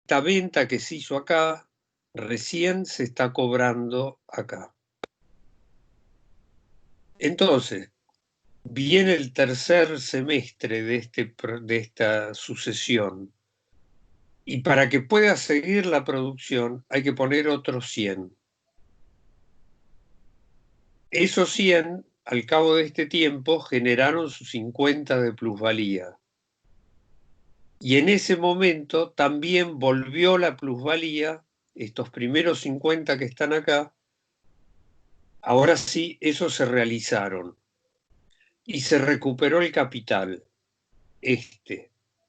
esta venta que se hizo acá recién se está cobrando acá. Entonces, viene el tercer semestre de esta sucesión. Y para que pueda seguir la producción hay que poner otros 100. Esos 100, al cabo de este tiempo, generaron sus 50 de plusvalía. Y en ese momento también volvió la plusvalía, estos primeros 50 que están acá, ahora sí, esos se realizaron. Y se recuperó el capital,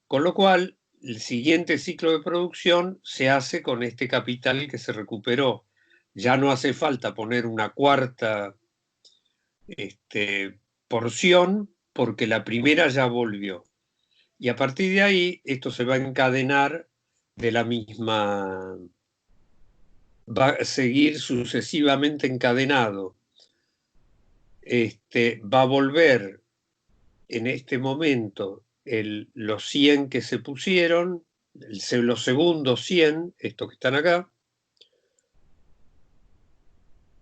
Con lo cual, el siguiente ciclo de producción se hace con este capital que se recuperó. Ya no hace falta poner una cuarta porción porque la primera ya volvió. Y a partir de ahí, esto se va a encadenar de la misma, va a seguir sucesivamente encadenado. Va a volver en este momento los 100 que se pusieron, los segundos 100, estos que están acá.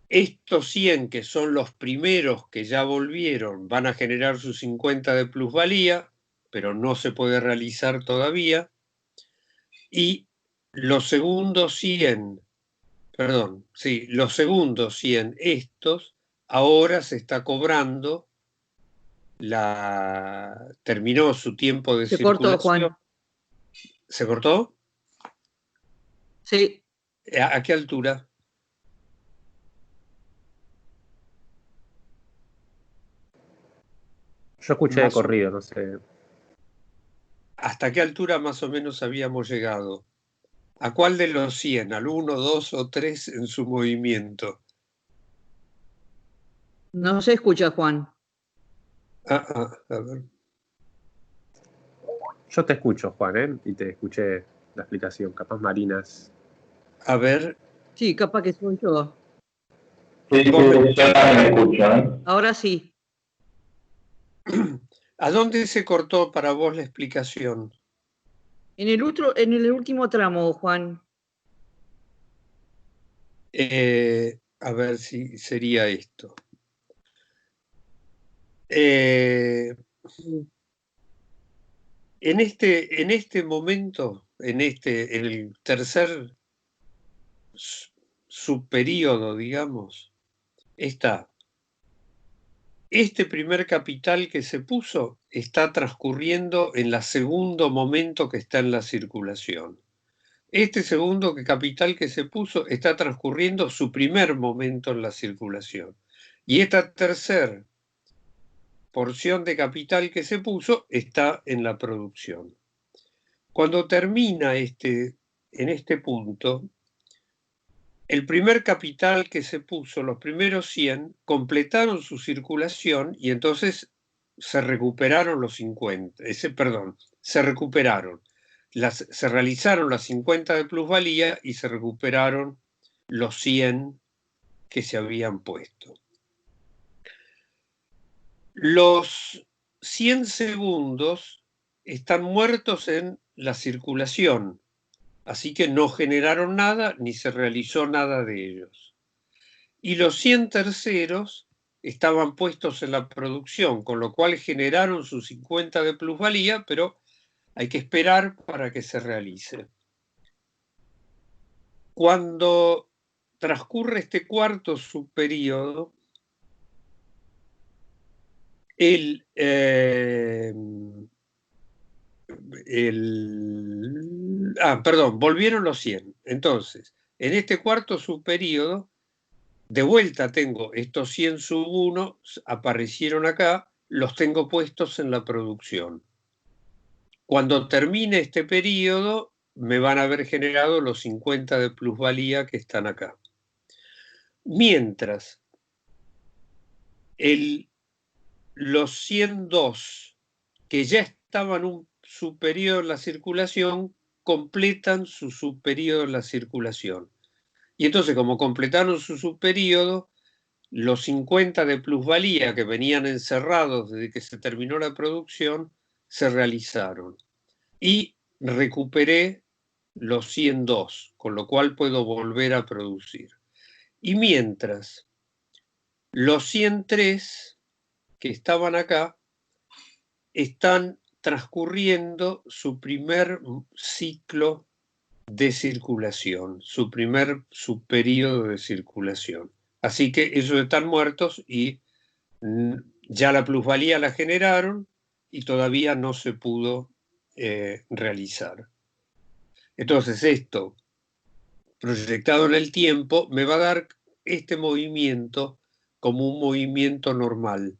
Estos 100 que son los primeros que ya volvieron van a generar sus 50 de plusvalía, pero no se puede realizar todavía. Y los segundos 100, perdón, sí, los segundos 100, estos, ahora se está cobrando, terminó su tiempo de Se cortó, circulación. Juan. ¿Se cortó? Sí. ¿A qué altura? Yo escuché de corrido, no sé. ¿Hasta qué altura más o menos habíamos llegado? ¿A cuál de los 100? ¿Al 1, 2 o 3 en su movimiento? No se escucha, Juan. A ver. Yo te escucho, Juan, ¿eh? Y te escuché la explicación. Capaz Marinas. A ver. Sí, capaz que soy yo. Sí, yo también escucho, ¿eh? Ahora sí. ¿A dónde se cortó para vos la explicación? En el último tramo, Juan. A ver si sería esto. En este momento, en el tercer subperíodo, digamos, está este primer capital que se puso, está transcurriendo en el segundo momento que está en la circulación. Este segundo capital que se puso está transcurriendo su primer momento en la circulación. Y esta tercera porción de capital que se puso está en la producción. Cuando termina en este punto, el primer capital que se puso, los primeros 100, completaron su circulación y entonces se recuperaron los 50, se recuperaron. Se realizaron las 50 de plusvalía y se recuperaron los 100 que se habían puesto. Los 100 segundos están muertos en la circulación, así que no generaron nada ni se realizó nada de ellos. Y los 100 terceros estaban puestos en la producción, con lo cual generaron sus 50 de plusvalía, pero hay que esperar para que se realice. Cuando transcurre este cuarto subperíodo, volvieron los 100. Entonces, en este cuarto subperíodo, de vuelta tengo estos 100 sub 1, aparecieron acá, los tengo puestos en la producción. Cuando termine este periodo, me van a haber generado los 50 de plusvalía que están acá. Mientras, los 102 que ya estaban un subperiodo en la circulación, completan su subperiodo en la circulación. Y entonces, como completaron su subperiodo, los 50 de plusvalía que venían encerrados desde que se terminó la producción, se realizaron. Y recuperé los 102, con lo cual puedo volver a producir. Y mientras, los 103 que estaban acá están transcurriendo su primer ciclo de circulación, su periodo de circulación. Así que ellos están muertos y ya la plusvalía la generaron y todavía no se pudo realizar. Entonces esto, proyectado en el tiempo, me va a dar este movimiento como un movimiento normal.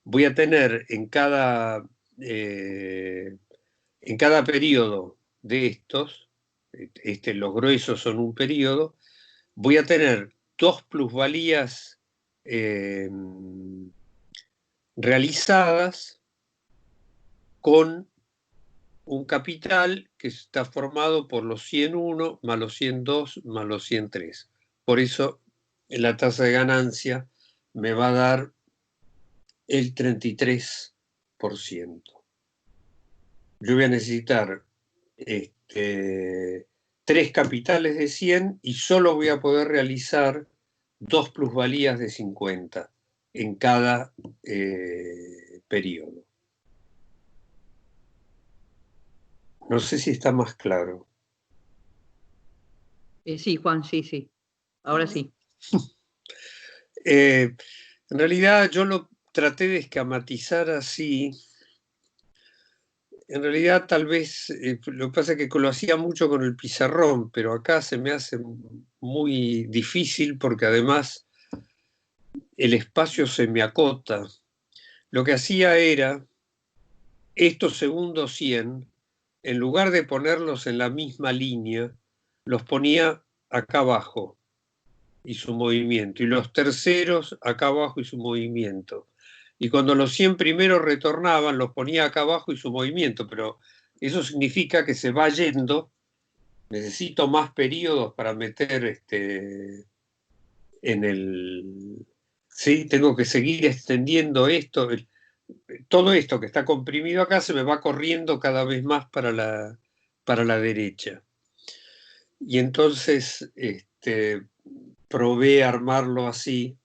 Voy a tener en cada periodo de estos, los gruesos son un periodo, voy a tener dos plusvalías realizadas con un capital que está formado por los 101 más los 102 más los 103. Por eso la tasa de ganancia me va a dar el 33%. Yo voy a necesitar 3 capitales de 100 y solo voy a poder realizar 2 plusvalías de 50 en cada periodo. No sé si está más claro. Sí, Juan, sí. Ahora sí. En realidad yo lo traté de esquematizar así. En realidad tal vez, lo que pasa es que lo hacía mucho con el pizarrón, pero acá se me hace muy difícil porque además el espacio se me acota. Lo que hacía era, estos segundos 100, en lugar de ponerlos en la misma línea, los ponía acá abajo y su movimiento, y los terceros acá abajo y su movimiento. Y cuando los 100 primeros retornaban, los ponía acá abajo y su movimiento, pero eso significa que se va yendo. Necesito más periodos para meter en el... Sí, tengo que seguir extendiendo esto. Todo esto que está comprimido acá se me va corriendo cada vez más para la derecha. Y entonces probé armarlo así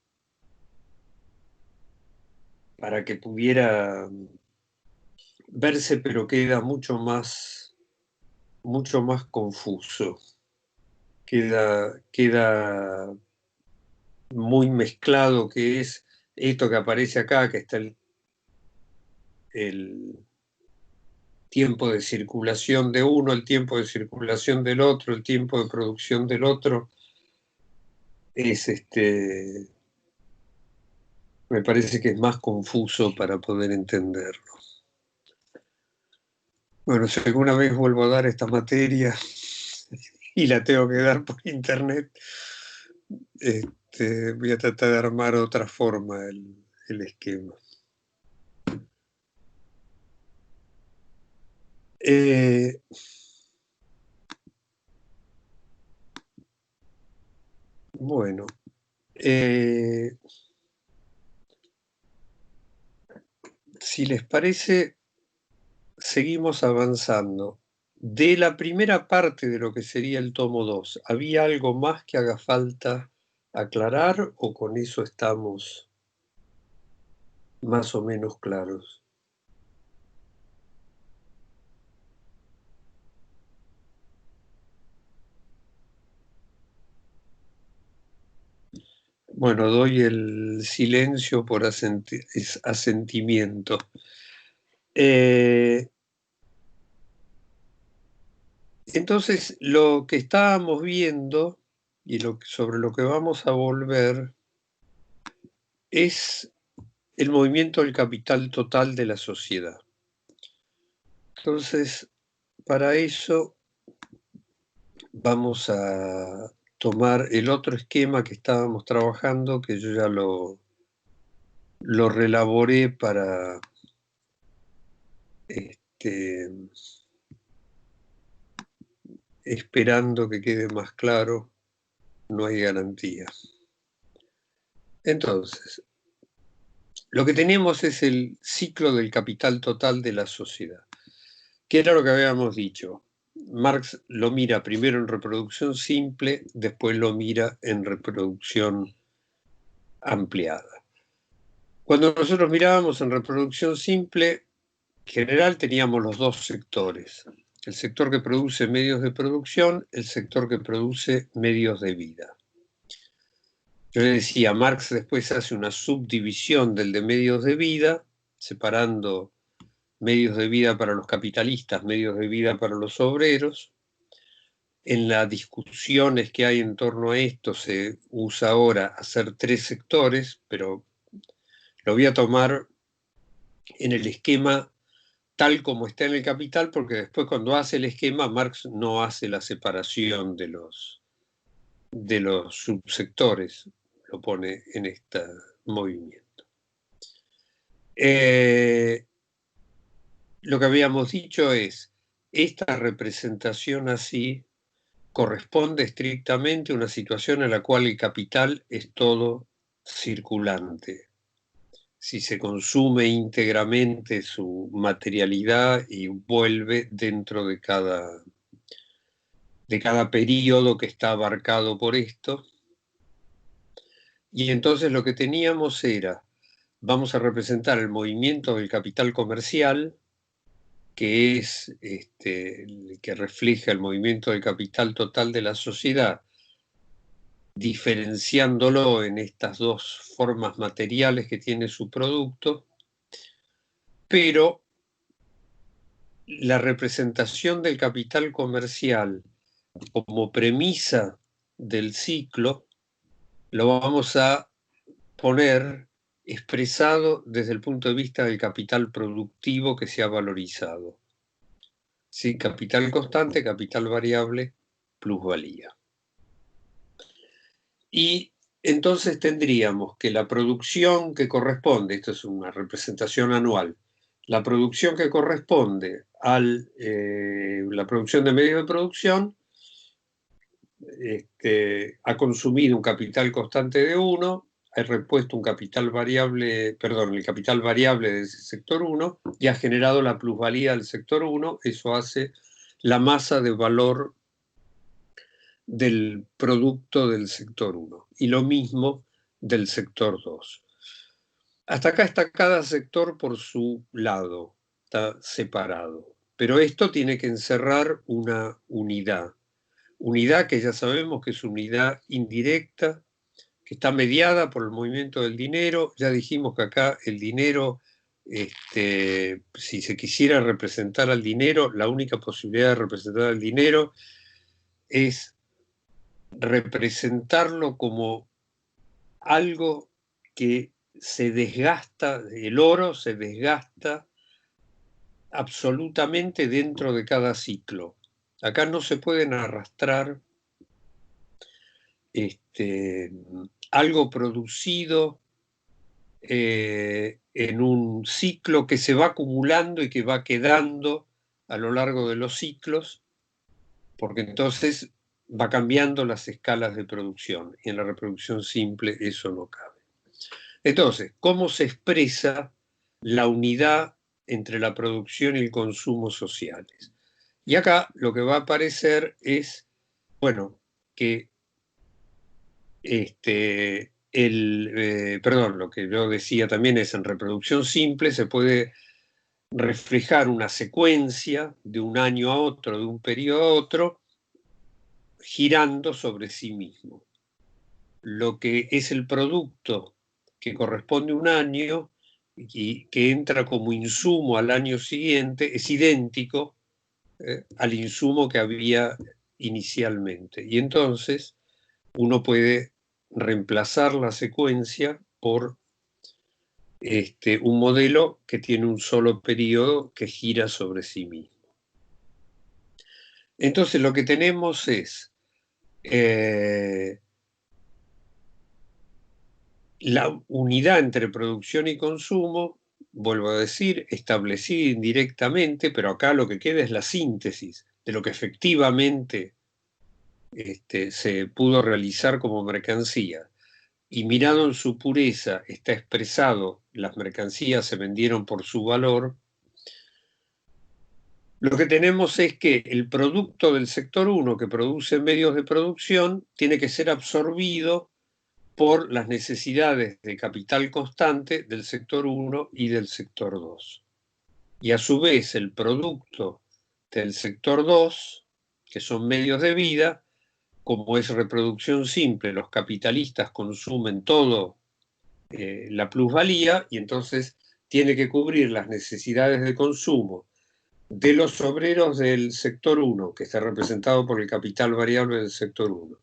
para que pudiera verse, pero queda mucho más confuso. Queda muy mezclado, que es esto que aparece acá, que está el tiempo de circulación de uno, el tiempo de circulación del otro, el tiempo de producción del otro. Es me parece que es más confuso para poder entenderlo. Bueno, si alguna vez vuelvo a dar esta materia y la tengo que dar por internet, voy a tratar de armar otra forma el esquema. Bueno, si les parece, seguimos avanzando. De la primera parte de lo que sería el tomo 2, ¿había algo más que haga falta aclarar o con eso estamos más o menos claros? Bueno, doy el silencio por asentimiento. Entonces, lo que estábamos viendo y sobre lo que vamos a volver es el movimiento del capital total de la sociedad. Entonces, para eso vamos a tomar el otro esquema que estábamos trabajando, que yo ya lo reelaboré para esperando que quede más claro, no hay garantía. Entonces, lo que tenemos es el ciclo del capital total de la sociedad, que era lo que habíamos dicho. Marx lo mira primero en reproducción simple, después lo mira en reproducción ampliada. Cuando nosotros mirábamos en reproducción simple, en general teníamos los dos sectores. El sector que produce medios de producción, el sector que produce medios de vida. Yo le decía, Marx después hace una subdivisión del de medios de vida, separando medios de vida para los capitalistas, medios de vida para los obreros. En las discusiones que hay en torno a esto se usa ahora hacer tres sectores, pero lo voy a tomar en el esquema tal como está en el Capital, porque después cuando hace el esquema, Marx no hace la separación de los subsectores, lo pone en este movimiento. Lo que habíamos dicho es, esta representación así corresponde estrictamente a una situación en la cual el capital es todo circulante. Si se consume íntegramente su materialidad y vuelve dentro de cada periodo que está abarcado por esto. Y entonces lo que teníamos era, vamos a representar el movimiento del capital comercial, que es el que refleja el movimiento del capital total de la sociedad, diferenciándolo en estas dos formas materiales que tiene su producto, pero la representación del capital comercial como premisa del ciclo lo vamos a poner expresado desde el punto de vista del capital productivo que se ha valorizado. ¿Sí? Capital constante, capital variable, plusvalía. Y entonces tendríamos que la producción que corresponde, esto es una representación anual, la producción que corresponde a la producción de medios de producción ha consumido un capital constante de 1, ha repuesto un capital variable, perdón, el capital variable del sector 1 y ha generado la plusvalía del sector 1, eso hace la masa de valor del producto del sector 1 y lo mismo del sector 2. Hasta acá está cada sector por su lado, está separado, pero esto tiene que encerrar una unidad que ya sabemos que es unidad indirecta, que está mediada por el movimiento del dinero. Ya dijimos que acá el dinero, si se quisiera representar al dinero, la única posibilidad de representar al dinero es representarlo como algo que se desgasta, el oro se desgasta absolutamente dentro de cada ciclo. Acá no se pueden arrastrar algo producido en un ciclo que se va acumulando y que va quedando a lo largo de los ciclos, porque entonces va cambiando las escalas de producción, y en la reproducción simple eso no cabe. Entonces, ¿cómo se expresa la unidad entre la producción y el consumo sociales? Y acá lo que va a aparecer es, bueno, que lo que yo decía también es en reproducción simple se puede reflejar una secuencia de un año a otro, de un periodo a otro, girando sobre sí mismo. Lo que es el producto que corresponde a un año y que entra como insumo al año siguiente es idéntico al insumo que había inicialmente. Y entonces uno puede reemplazar la secuencia por un modelo que tiene un solo periodo que gira sobre sí mismo. Entonces lo que tenemos es la unidad entre producción y consumo, vuelvo a decir, establecida indirectamente, pero acá lo que queda es la síntesis de lo que efectivamente se pudo realizar como mercancía. Y mirado en su pureza, está expresado, las mercancías se vendieron por su valor, lo que tenemos es que el producto del sector 1 que produce medios de producción tiene que ser absorbido por las necesidades de capital constante del sector 1 y del sector 2. Y a su vez el producto del sector 2, que son medios de vida, como es reproducción simple, los capitalistas consumen todo la plusvalía y entonces tiene que cubrir las necesidades de consumo de los obreros del sector 1, que está representado por el capital variable del sector 1,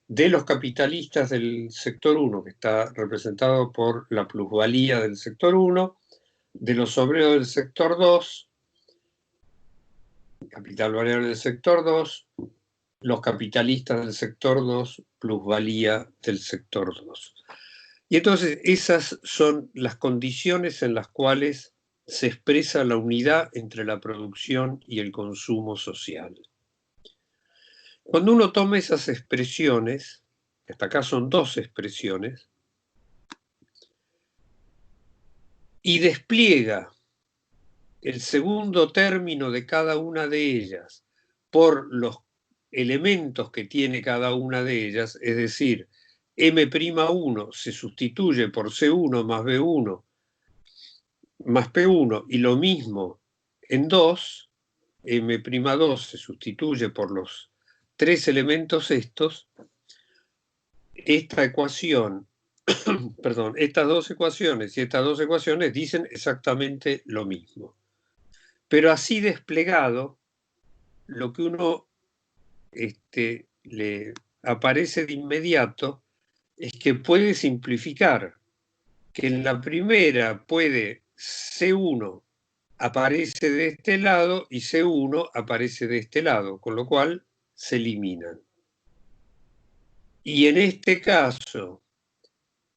de los capitalistas del sector 1, que está representado por la plusvalía del sector 1, de los obreros del sector 2, capital variable del sector 2, los capitalistas del sector 2, plusvalía del sector 2. Y entonces esas son las condiciones en las cuales se expresa la unidad entre la producción y el consumo social. Cuando uno toma esas expresiones, hasta acá son dos expresiones, y despliega el segundo término de cada una de ellas por los elementos que tiene cada una de ellas, es decir, M'1 se sustituye por C1 más B1 más P1 y lo mismo en 2, M'2 se sustituye por los tres elementos estos, esta ecuación, perdón, estas dos ecuaciones y estas dos ecuaciones dicen exactamente lo mismo. Pero así desplegado, lo que uno le aparece de inmediato es que puede simplificar, que en la primera puede C1 aparece de este lado y C1 aparece de este lado, con lo cual se eliminan. Y en este caso,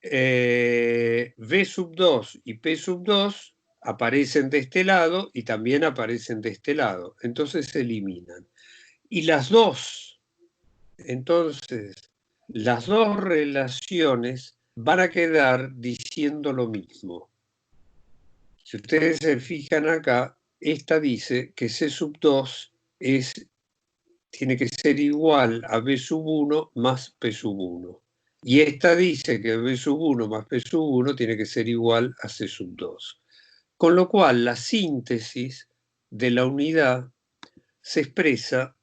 B2 y P2 aparecen de este lado y también aparecen de este lado, entonces se eliminan. Y las dos, entonces, las dos relaciones van a quedar diciendo lo mismo. Si ustedes se fijan acá, esta dice que C2 tiene que ser igual a B1 más P1. Y esta dice que B1 más P1 tiene que ser igual a C2. Con lo cual, la síntesis de la unidad se expresa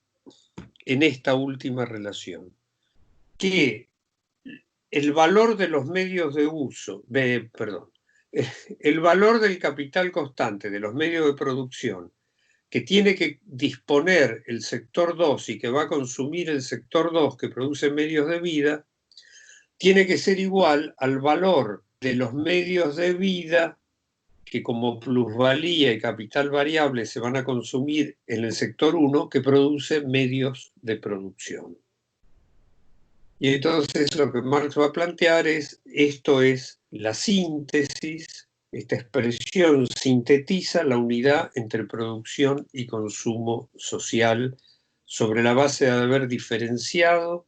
en esta última relación, que el valor de los medios de uso, el valor del capital constante de los medios de producción que tiene que disponer el sector 2 y que va a consumir el sector 2 que produce medios de vida, tiene que ser igual al valor de los medios de vida que como plusvalía y capital variable se van a consumir en el sector 1 que produce medios de producción. Y entonces lo que Marx va a plantear es, esto es la síntesis, esta expresión sintetiza la unidad entre producción y consumo social sobre la base de haber diferenciado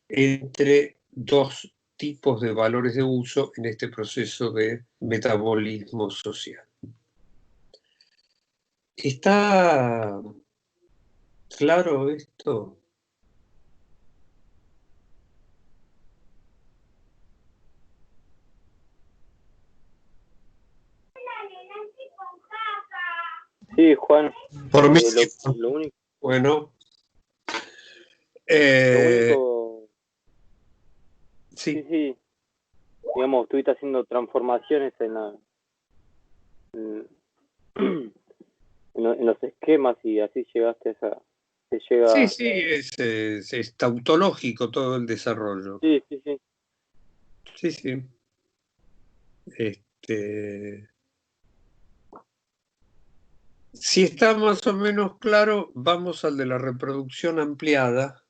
entre dos tipos de valores de uso en este proceso de metabolismo social. ¿Está claro esto? Sí, Juan. Por mí, Lo único. Bueno. Lo único. Sí. Sí. Digamos, estuviste haciendo transformaciones en los esquemas y así llegaste a esa. Sí, es tautológico todo el desarrollo. Sí. Sí. Si está más o menos claro, vamos al de la reproducción ampliada,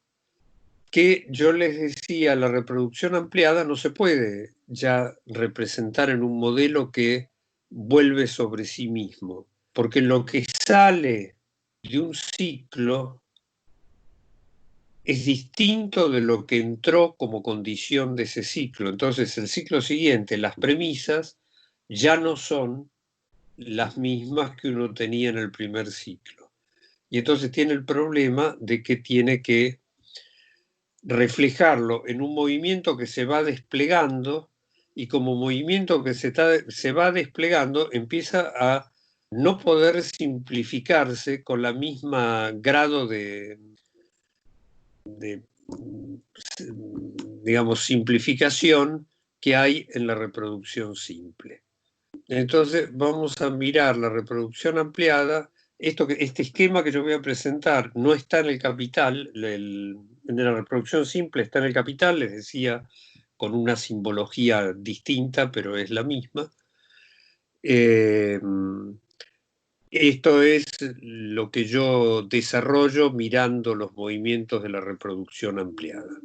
que yo les decía, la reproducción ampliada no se puede ya representar en un modelo que vuelve sobre sí mismo, porque lo que sale de un ciclo es distinto de lo que entró como condición de ese ciclo. Entonces, el ciclo siguiente, las premisas ya no son las mismas que uno tenía en el primer ciclo. y entonces tiene el problema de que tiene que reflejarlo en un movimiento que se va desplegando, y como movimiento que se va desplegando empieza a no poder simplificarse con la misma grado de digamos, simplificación que hay en la reproducción simple. Entonces vamos a mirar la reproducción ampliada. Este esquema que yo voy a presentar no está en el capital, en la reproducción simple está en el capital, les decía, con una simbología distinta, pero es la misma. Esto es lo que yo desarrollo mirando los movimientos de la reproducción ampliada.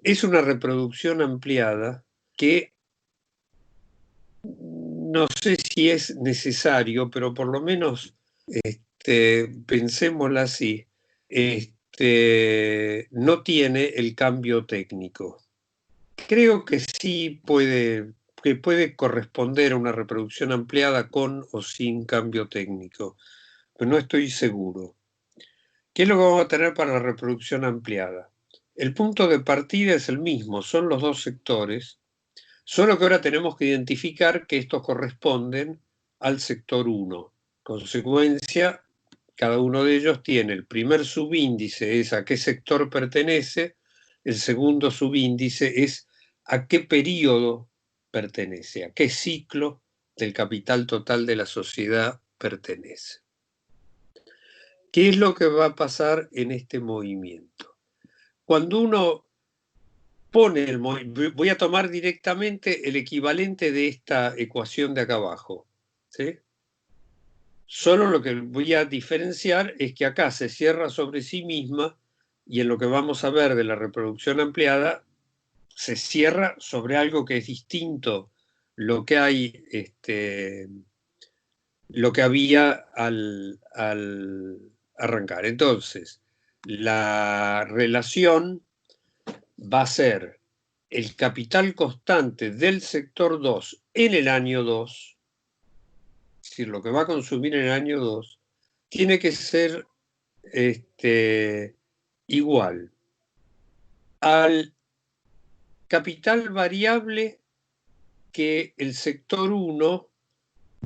Es una reproducción ampliada que no sé si es necesario, pero por lo menos pensémosla así, no tiene el cambio técnico. Creo que sí puede corresponder a una reproducción ampliada con o sin cambio técnico, pero no estoy seguro. ¿Qué es lo que vamos a tener para la reproducción ampliada? El punto de partida es el mismo, son los dos sectores, solo que ahora tenemos que identificar que estos corresponden al sector 1. Consecuencia, cada uno de ellos tiene el primer subíndice, es a qué sector pertenece, el segundo subíndice es a qué periodo pertenece, a qué ciclo del capital total de la sociedad pertenece. ¿Qué es lo que va a pasar en este movimiento? Cuando uno pone el movimiento, voy a tomar directamente el equivalente de esta ecuación de acá abajo, ¿sí? Solo lo que voy a diferenciar es que acá se cierra sobre sí misma y en lo que vamos a ver de la reproducción ampliada se cierra sobre algo que es distinto lo que hay, lo que había al arrancar. Entonces, la relación va a ser el capital constante del sector 2 en el año 2, es decir, lo que va a consumir en el año 2, tiene que ser igual al capital variable que el sector 1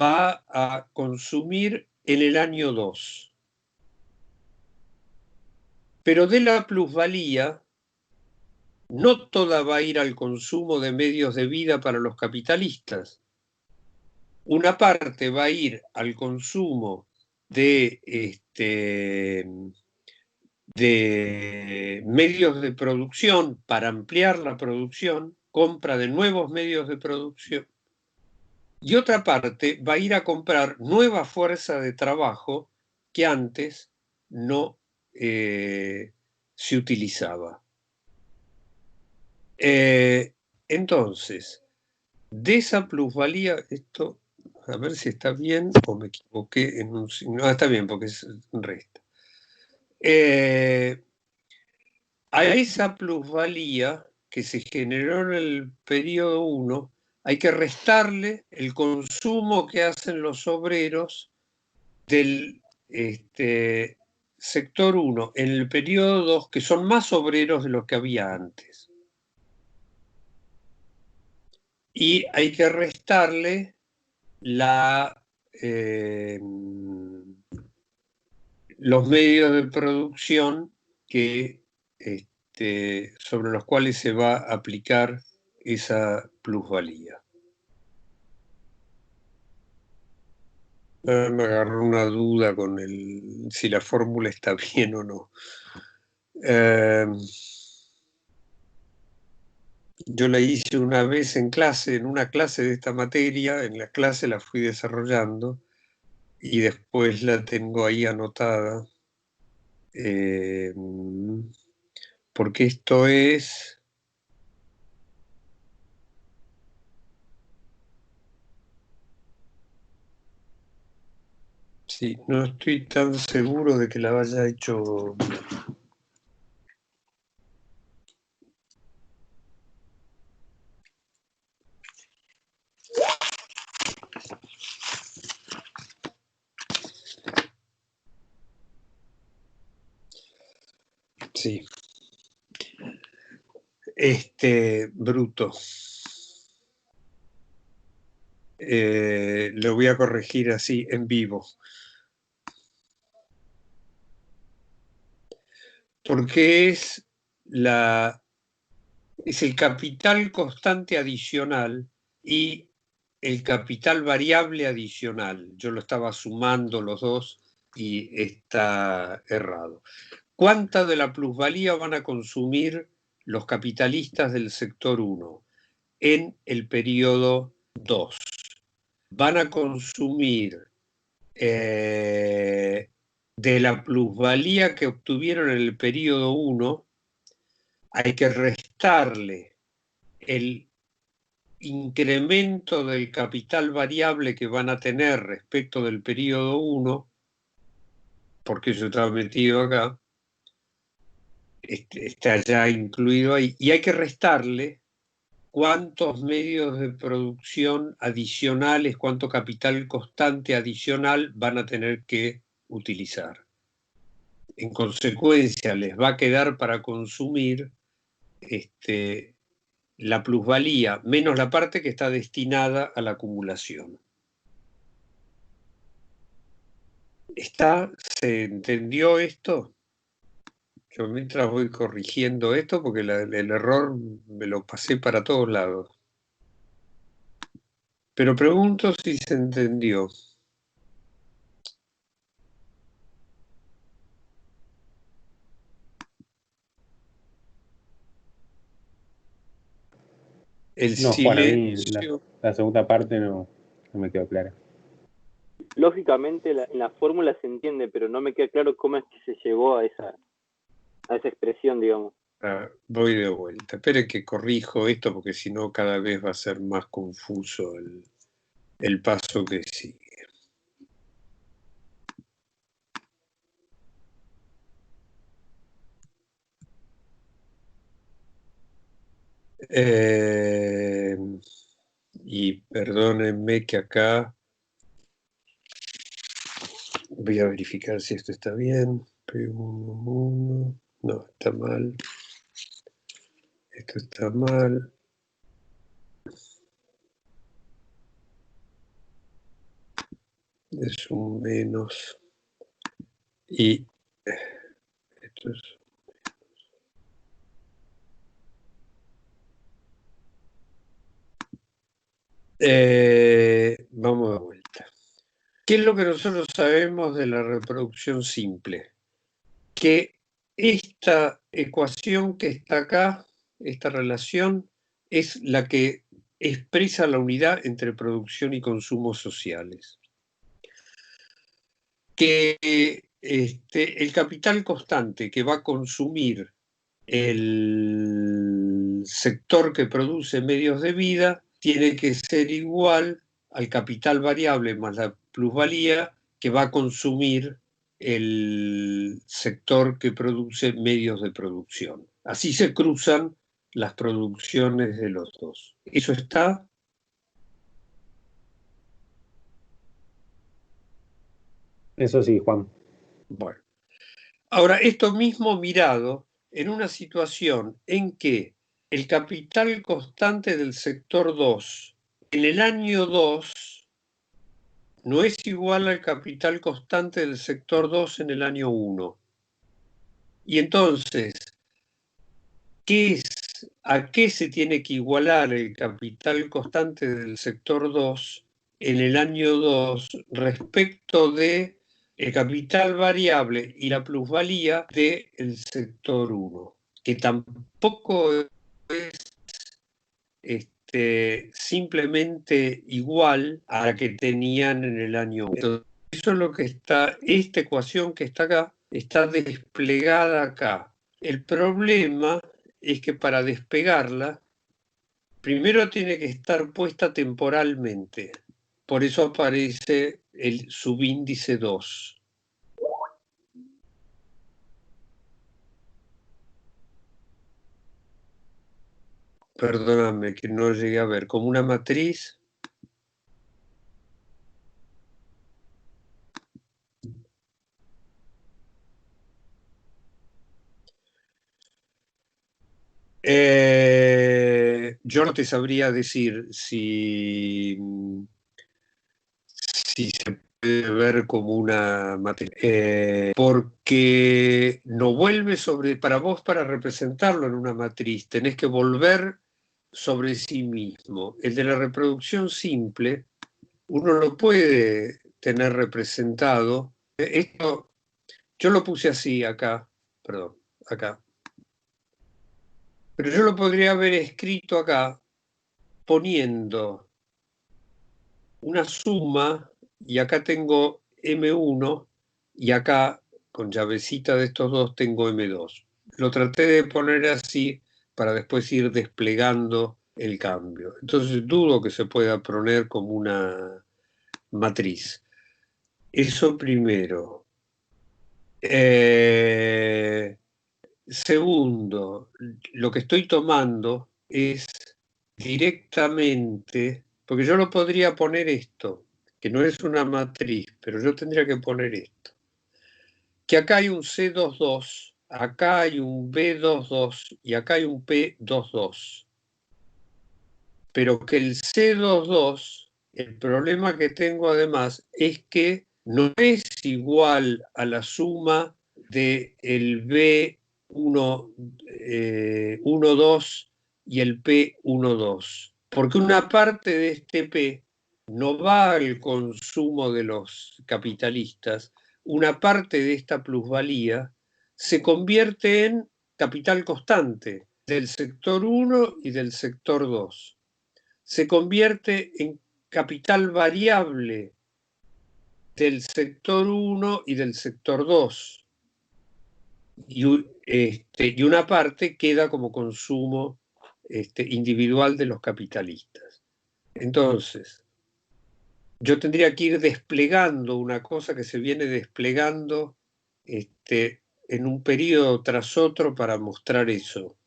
va a consumir en el año 2. Pero de la plusvalía, no toda va a ir al consumo de medios de vida para los capitalistas. Una parte va a ir al consumo de medios de producción para ampliar la producción, compra de nuevos medios de producción, y otra parte va a ir a comprar nueva fuerza de trabajo que antes no se utilizaba. Entonces, de esa plusvalía, esto, a ver si está bien o me equivoqué en un signo. Está bien, porque es resta. A esa plusvalía que se generó en el periodo 1, hay que restarle el consumo que hacen los obreros del sector 1 en el periodo 2, que son más obreros de los que había antes. Y hay que restarle los medios de producción que, sobre los cuales se va a aplicar esa plusvalía. Me agarró una duda con si la fórmula está bien o no. Yo la hice una vez en clase, en una clase de esta materia, en la clase la fui desarrollando y después la tengo ahí anotada. Porque esto es... Sí, no estoy tan seguro de que la haya hecho... Sí. Bruto. Lo voy a corregir así en vivo. Porque es el capital constante adicional y el capital variable adicional. Yo lo estaba sumando los dos y está errado. ¿Cuánta de la plusvalía van a consumir los capitalistas del sector 1 en el periodo 2? Van a consumir de la plusvalía que obtuvieron en el periodo 1, hay que restarle el incremento del capital variable que van a tener respecto del periodo 1, porque eso está metido acá, está ya incluido ahí, y hay que restarle cuántos medios de producción adicionales, cuánto capital constante adicional van a tener que utilizar. En consecuencia, les va a quedar para consumir la plusvalía, menos la parte que está destinada a la acumulación. ¿Se entendió esto? Yo mientras voy corrigiendo esto, porque el error me lo pasé para todos lados. Pero pregunto si se entendió. El No, Juan, a mí silencio. la segunda parte no me quedó clara. Lógicamente en la fórmula se entiende, pero no me queda claro cómo es que se llegó a esa expresión, digamos. Voy de vuelta. Espere que corrijo esto porque si no cada vez va a ser más confuso el paso que sigue. Y perdónenme que acá voy a verificar si esto está bien. P1, no, está mal. Esto está mal. Es un menos. Y esto es... vamos de vuelta. ¿Qué es lo que nosotros sabemos de la reproducción simple? Que esta ecuación que está acá, esta relación, es la que expresa la unidad entre producción y consumo sociales. Que el capital constante que va a consumir el sector que produce medios de vida tiene que ser igual al capital variable más la plusvalía que va a consumir el sector que produce medios de producción. Así se cruzan las producciones de los dos. ¿Eso está? Eso sí, Juan. Bueno. Ahora, esto mismo mirado en una situación en que el capital constante del sector 2 en el año 2 no es igual al capital constante del sector 2 en el año 1. Y entonces, ¿a qué se tiene que igualar el capital constante del sector 2 en el año 2 respecto de el capital variable y la plusvalía del sector 1? Que tampoco es simplemente igual a la que tenían en el año 1. Entonces, eso es lo que está, esta ecuación que está acá, está desplegada acá. El problema es que para despegarla, primero tiene que estar puesta temporalmente. Por eso aparece el subíndice 2. Perdóname que no llegué a ver, como una matriz. Yo no te sabría decir si se puede ver como una matriz, porque no vuelve para vos, para representarlo en una matriz, tenés que volver sobre sí mismo. El de la reproducción simple, uno lo puede tener representado. Esto, yo lo puse así acá, perdón, acá. Pero yo lo podría haber escrito acá poniendo una suma, y acá tengo M1, y acá, con llavecita de estos dos, tengo M2. Lo traté de poner así para después ir desplegando el cambio. Entonces dudo que se pueda poner como una matriz. Eso primero. Segundo, lo que estoy tomando es directamente, porque yo lo podría poner esto, que no es una matriz, pero yo tendría que poner esto, que acá hay un C22, acá hay un B22 y acá hay un P22, pero que el C22, el problema que tengo además es que no es igual a la suma del B1, 1,2 y el P1,2, porque una parte de este P no va al consumo de los capitalistas, una parte de esta plusvalía se convierte en capital constante del sector 1 y del sector 2. Se convierte en capital variable del sector 1 y del sector 2. Y una parte queda como consumo individual de los capitalistas. Entonces, yo tendría que ir desplegando una cosa que se viene desplegando en un periodo tras otro para mostrar eso.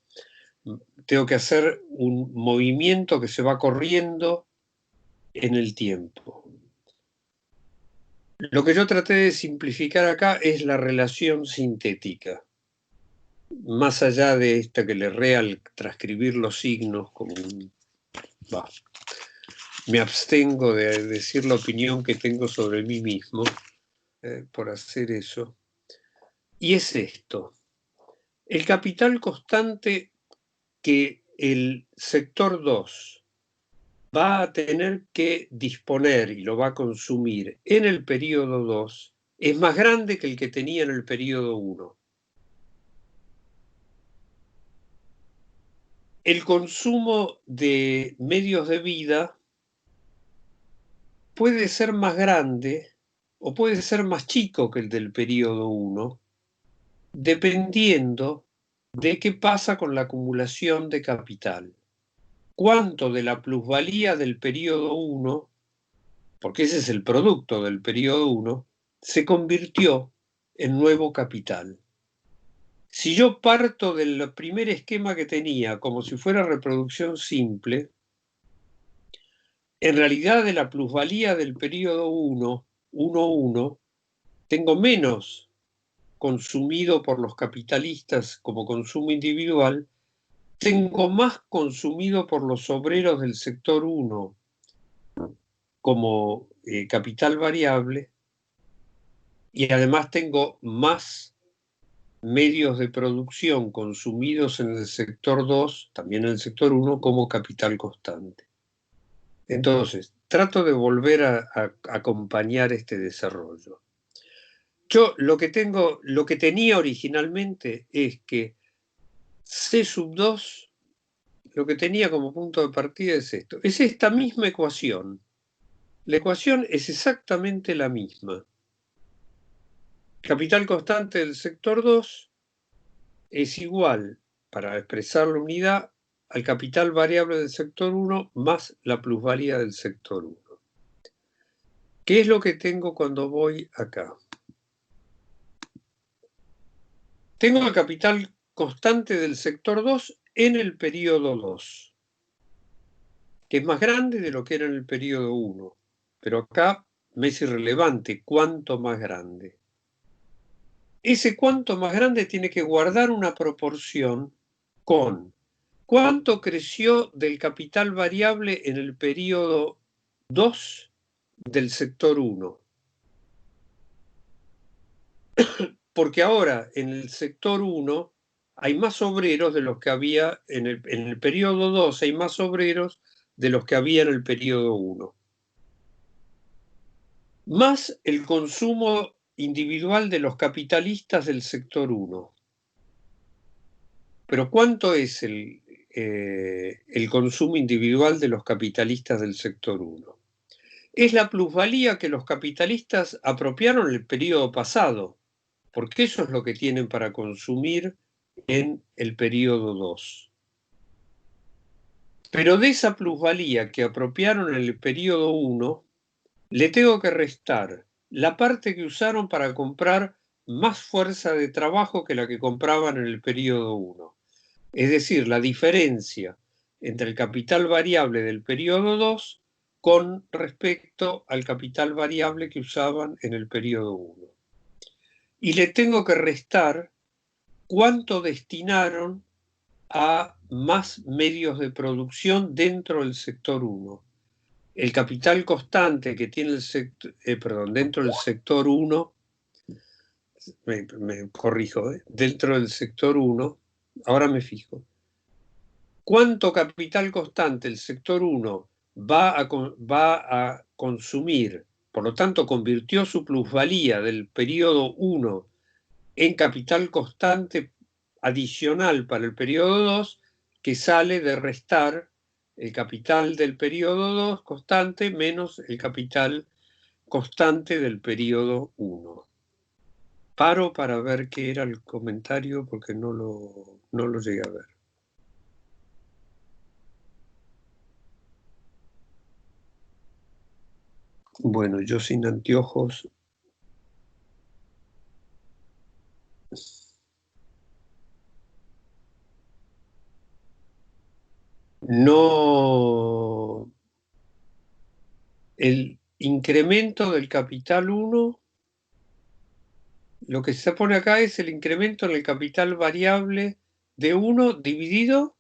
Tengo que hacer un movimiento que se va corriendo en el tiempo. Lo que yo traté de simplificar acá es la relación sintética. Más allá de esta que le erré al transcribir los signos como un... me abstengo de decir la opinión que tengo sobre mí mismo por hacer eso. Y es esto. El capital constante que el sector 2 va a tener que disponer y lo va a consumir en el periodo 2 es más grande que el que tenía en el periodo 1. El consumo de medios de vida puede ser más grande o puede ser más chico que el del periodo 1, dependiendo de qué pasa con la acumulación de capital. Cuánto de la plusvalía del periodo 1, porque ese es el producto del periodo 1, se convirtió en nuevo capital. Si yo parto del primer esquema que tenía como si fuera reproducción simple, en realidad de la plusvalía del periodo 1, 1,1, tengo menos consumido por los capitalistas como consumo individual, tengo más consumido por los obreros del sector 1 como capital variable, y además tengo más medios de producción consumidos en el sector 2, también en el sector 1, como capital constante. Entonces, trato de volver a acompañar este desarrollo. Yo lo que tenía originalmente es que C2, lo que tenía como punto de partida es esto. Es esta misma ecuación. La ecuación es exactamente la misma. Capital constante del sector 2 es igual, para expresar la unidad, al capital variable del sector 1 más la plusvalía del sector 1. ¿Qué es lo que tengo cuando voy acá? Tengo el capital constante del sector 2 en el periodo 2, que es más grande de lo que era en el periodo 1. Pero acá me es irrelevante cuánto más grande. Ese cuánto más grande tiene que guardar una proporción con ¿Cuánto creció del capital variable en el periodo 2 del sector 1? Porque ahora en el sector 1 hay más obreros de los que había en el periodo 2, hay más obreros de los que había en el periodo 1. Más el consumo individual de los capitalistas del sector 1. Pero ¿cuánto es el consumo individual de los capitalistas del sector 1? Es la plusvalía que los capitalistas apropiaron en el periodo pasado, porque eso es lo que tienen para consumir en el periodo 2. Pero de esa plusvalía que apropiaron en el periodo 1, le tengo que restar la parte que usaron para comprar más fuerza de trabajo que la que compraban en el periodo 1. Es decir, la diferencia entre el capital variable del periodo 2 con respecto al capital variable que usaban en el periodo 1. Y le tengo que restar cuánto destinaron a más medios de producción dentro del sector 1. El capital constante que tiene el sector, dentro del sector 1, me corrijo, dentro del sector 1, ahora me fijo. ¿Cuánto capital constante el sector 1 va a consumir? Por lo tanto, convirtió su plusvalía del periodo 1 en capital constante adicional para el periodo 2, que sale de restar el capital del periodo 2 constante menos el capital constante del periodo 1. Paro para ver qué era el comentario porque no lo llegué a ver. Bueno, yo sin anteojos. No. El incremento del capital 1, lo que se pone acá es el incremento en el capital variable de 1 dividido.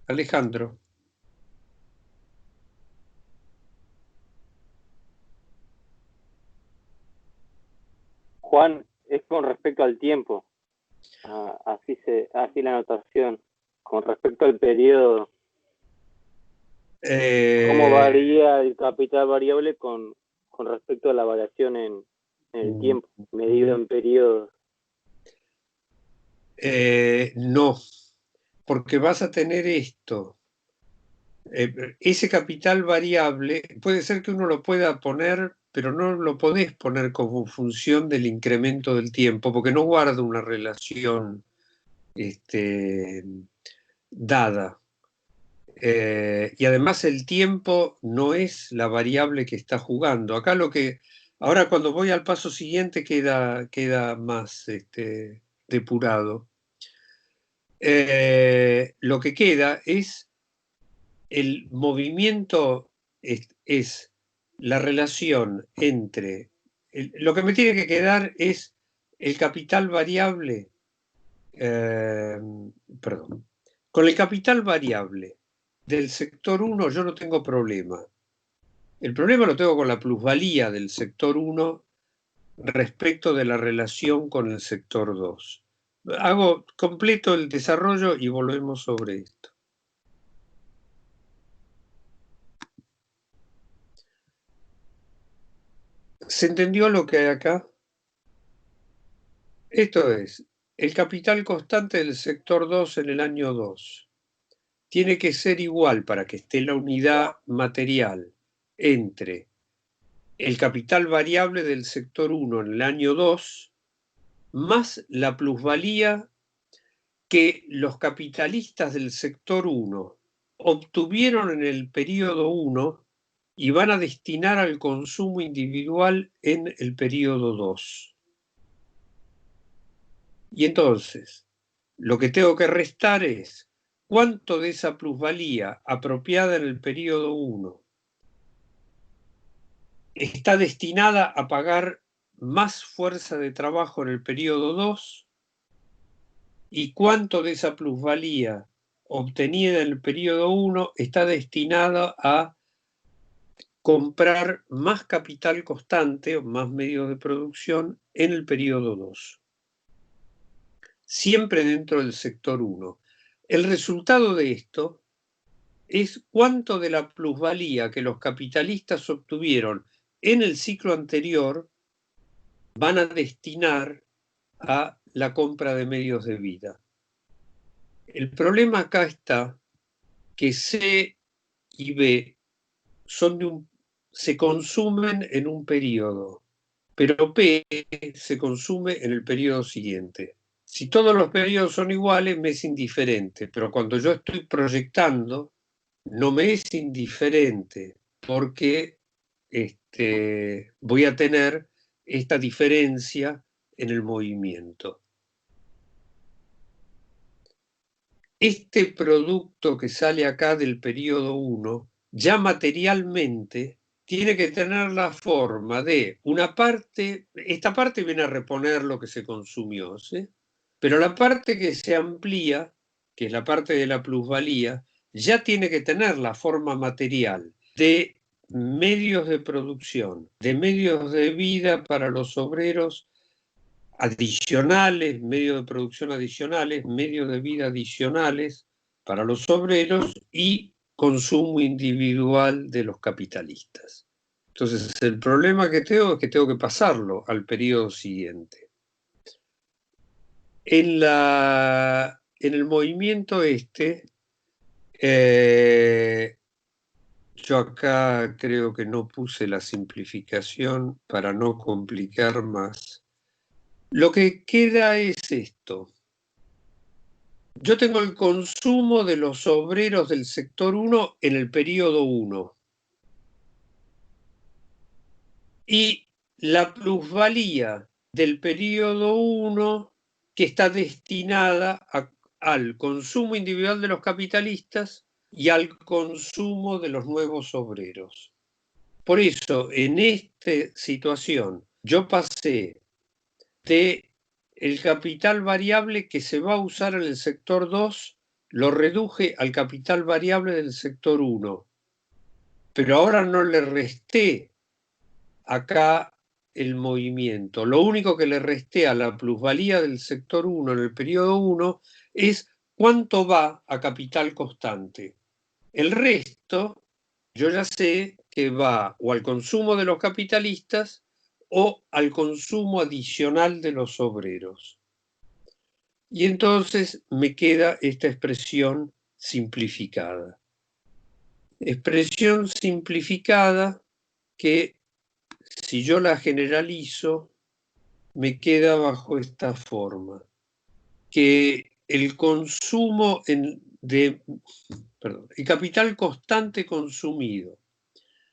Alejandro. Juan, es con respecto al tiempo. Así la anotación. Con respecto al periodo, ¿cómo varía el capital variable con respecto a la variación en el tiempo, medido en periodos? No, porque vas a tener esto. Ese capital variable, puede ser que uno lo pueda poner, pero no lo podés poner como función del incremento del tiempo, porque no guarda una relación dada. Y además el tiempo no es la variable que está jugando. Acá ahora cuando voy al paso siguiente queda más depurado. Lo que queda es el movimiento, es la relación entre, lo que me tiene que quedar es el capital variable, perdón, con el capital variable del sector 1 yo no tengo problema. El problema lo tengo con la plusvalía del sector 1 respecto de la relación con el sector 2. Completo el desarrollo y volvemos sobre esto. ¿Se entendió lo que hay acá? Esto es, el capital constante del sector 2 en el año 2 tiene que ser igual para que esté la unidad material entre el capital variable del sector 1 en el año 2 más la plusvalía que los capitalistas del sector 1 obtuvieron en el periodo 1 y van a destinar al consumo individual en el periodo 2. Y entonces, lo que tengo que restar es cuánto de esa plusvalía apropiada en el periodo 1 está destinada a pagar más fuerza de trabajo en el periodo 2 y cuánto de esa plusvalía obtenida en el periodo 1 está destinado a comprar más capital constante o más medios de producción en el periodo 2. Siempre dentro del sector 1. El resultado de esto es cuánto de la plusvalía que los capitalistas obtuvieron en el ciclo anterior van a destinar a la compra de medios de vida. El problema acá está que C y B se consumen en un periodo, pero P se consume en el periodo siguiente. Si todos los periodos son iguales, me es indiferente, pero cuando yo estoy proyectando, no me es indiferente porque voy a tener esta diferencia en el movimiento. Este producto que sale acá del periodo 1, ya materialmente, tiene que tener la forma de una parte, esta parte viene a reponer lo que se consumió, ¿sí? Pero la parte que se amplía, que es la parte de la plusvalía, ya tiene que tener la forma material de medios de producción, de medios de vida para los obreros adicionales, medios de producción adicionales, medios de vida adicionales para los obreros y consumo individual de los capitalistas. Entonces, el problema que tengo es que tengo que pasarlo al periodo siguiente. En el movimiento yo acá creo que no puse la simplificación para no complicar más. Lo que queda es esto. Yo tengo el consumo de los obreros del sector 1 en el periodo 1. Y la plusvalía del periodo 1 que está destinada al consumo individual de los capitalistas y al consumo de los nuevos obreros. Por eso, en esta situación, yo pasé de el capital variable que se va a usar en el sector 2, lo reduje al capital variable del sector 1. Pero ahora no le resté acá el movimiento. Lo único que le resté a la plusvalía del sector 1 en el periodo 1 es cuánto va a capital constante. El resto, yo ya sé que va o al consumo de los capitalistas o al consumo adicional de los obreros. Y entonces me queda esta expresión simplificada. Expresión simplificada que, si yo la generalizo, me queda bajo esta forma, que el consumo el capital constante consumido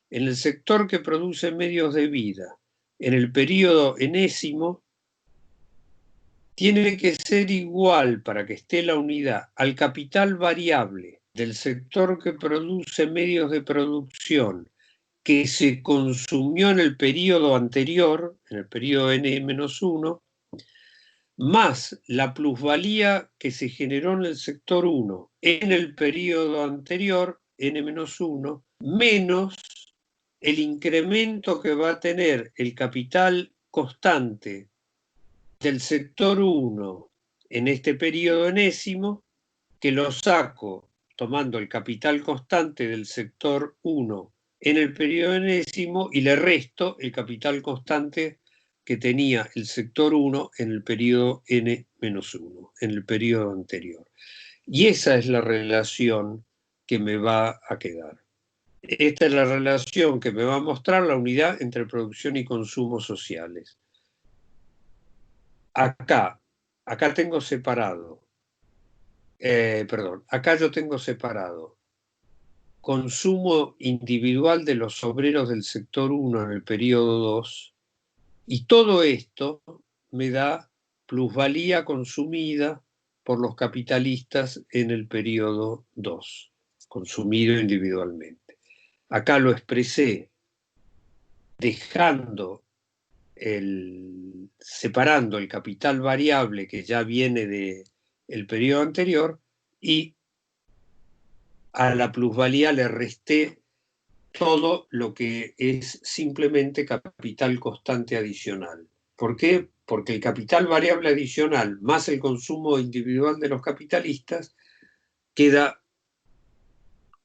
en el sector que produce medios de vida en el periodo enésimo tiene que ser igual, para que esté la unidad, al capital variable del sector que produce medios de producción que se consumió en el periodo anterior, en el periodo N-1, más la plusvalía que se generó en el sector 1 en el periodo anterior, N-1, menos el incremento que va a tener el capital constante del sector 1 en este periodo enésimo, que lo saco tomando el capital constante del sector 1 en el periodo enésimo y le resto el capital constante que tenía el sector 1 en el periodo N-1, en el periodo anterior. Y esa es la relación que me va a quedar. Esta es la relación que me va a mostrar la unidad entre producción y consumo sociales. Acá tengo separado, acá yo tengo separado consumo individual de los obreros del sector 1 en el periodo 2, y todo esto me da plusvalía consumida por los capitalistas en el periodo 2, consumido individualmente. Acá lo expresé separando el capital variable que ya viene de el periodo anterior y a la plusvalía le resté todo lo que es simplemente capital constante adicional. ¿Por qué? Porque el capital variable adicional más el consumo individual de los capitalistas queda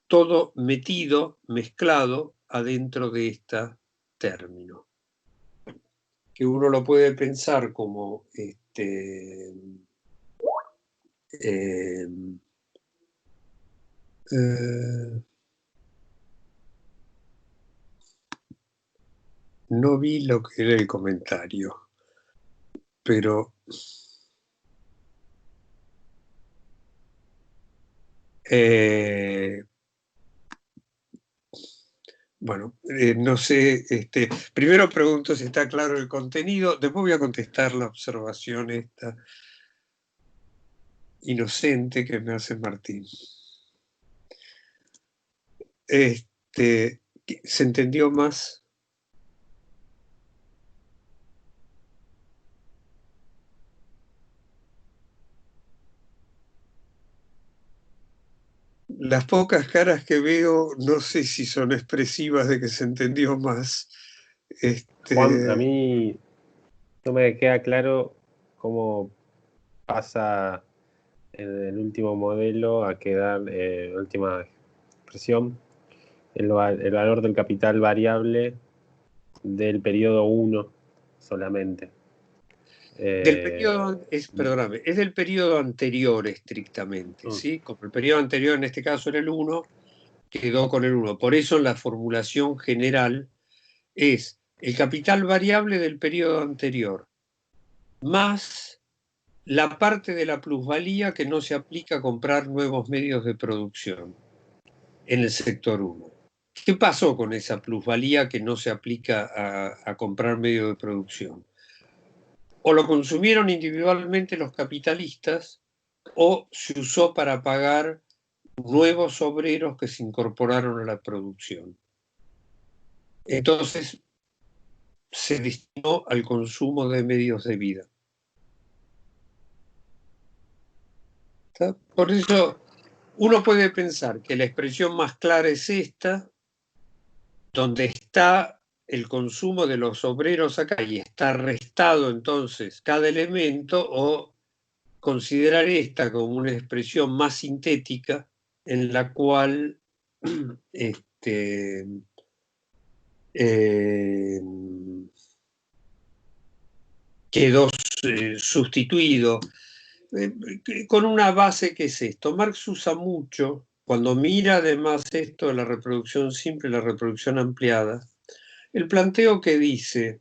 todo metido, mezclado adentro de este término. Que uno lo puede pensar como no vi lo que era el comentario, pero bueno, no sé, primero pregunto si está claro el contenido, después voy a contestar la observación esta inocente que me hace Martín. ¿Se entendió más? Las pocas caras que veo, no sé si son expresivas de que se entendió más. Juan, a mí no me queda claro cómo pasa en el último modelo a quedar, última expresión, el valor del capital variable del periodo 1 solamente. Del periodo, perdóname, es del periodo anterior estrictamente, ¿sí? Como el periodo anterior en este caso era el 1, quedó con el 1. Por eso la formulación general es el capital variable del periodo anterior, más la parte de la plusvalía que no se aplica a comprar nuevos medios de producción en el sector 1. ¿Qué pasó con esa plusvalía que no se aplica a comprar medios de producción? O lo consumieron individualmente los capitalistas o se usó para pagar nuevos obreros que se incorporaron a la producción. Entonces, se destinó al consumo de medios de vida. ¿Está? Por eso, uno puede pensar que la expresión más clara es esta, donde está el consumo de los obreros acá y está restado entonces cada elemento, o considerar esta como una expresión más sintética en la cual quedó sustituido con una base que es esto. Marx usa mucho, cuando mira además esto de la reproducción simple y la reproducción ampliada, el planteo que dice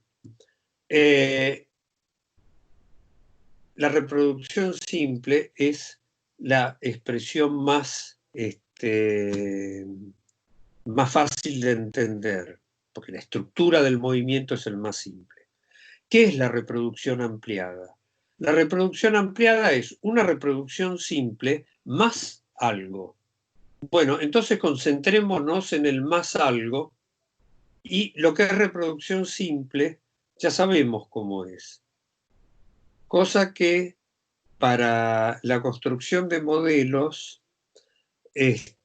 la reproducción simple es la expresión más fácil de entender, porque la estructura del movimiento es el más simple. ¿Qué es la reproducción ampliada? La reproducción ampliada es una reproducción simple más algo. Bueno, entonces concentrémonos en el más algo, y lo que es reproducción simple ya sabemos cómo es. Cosa que para la construcción de modelos es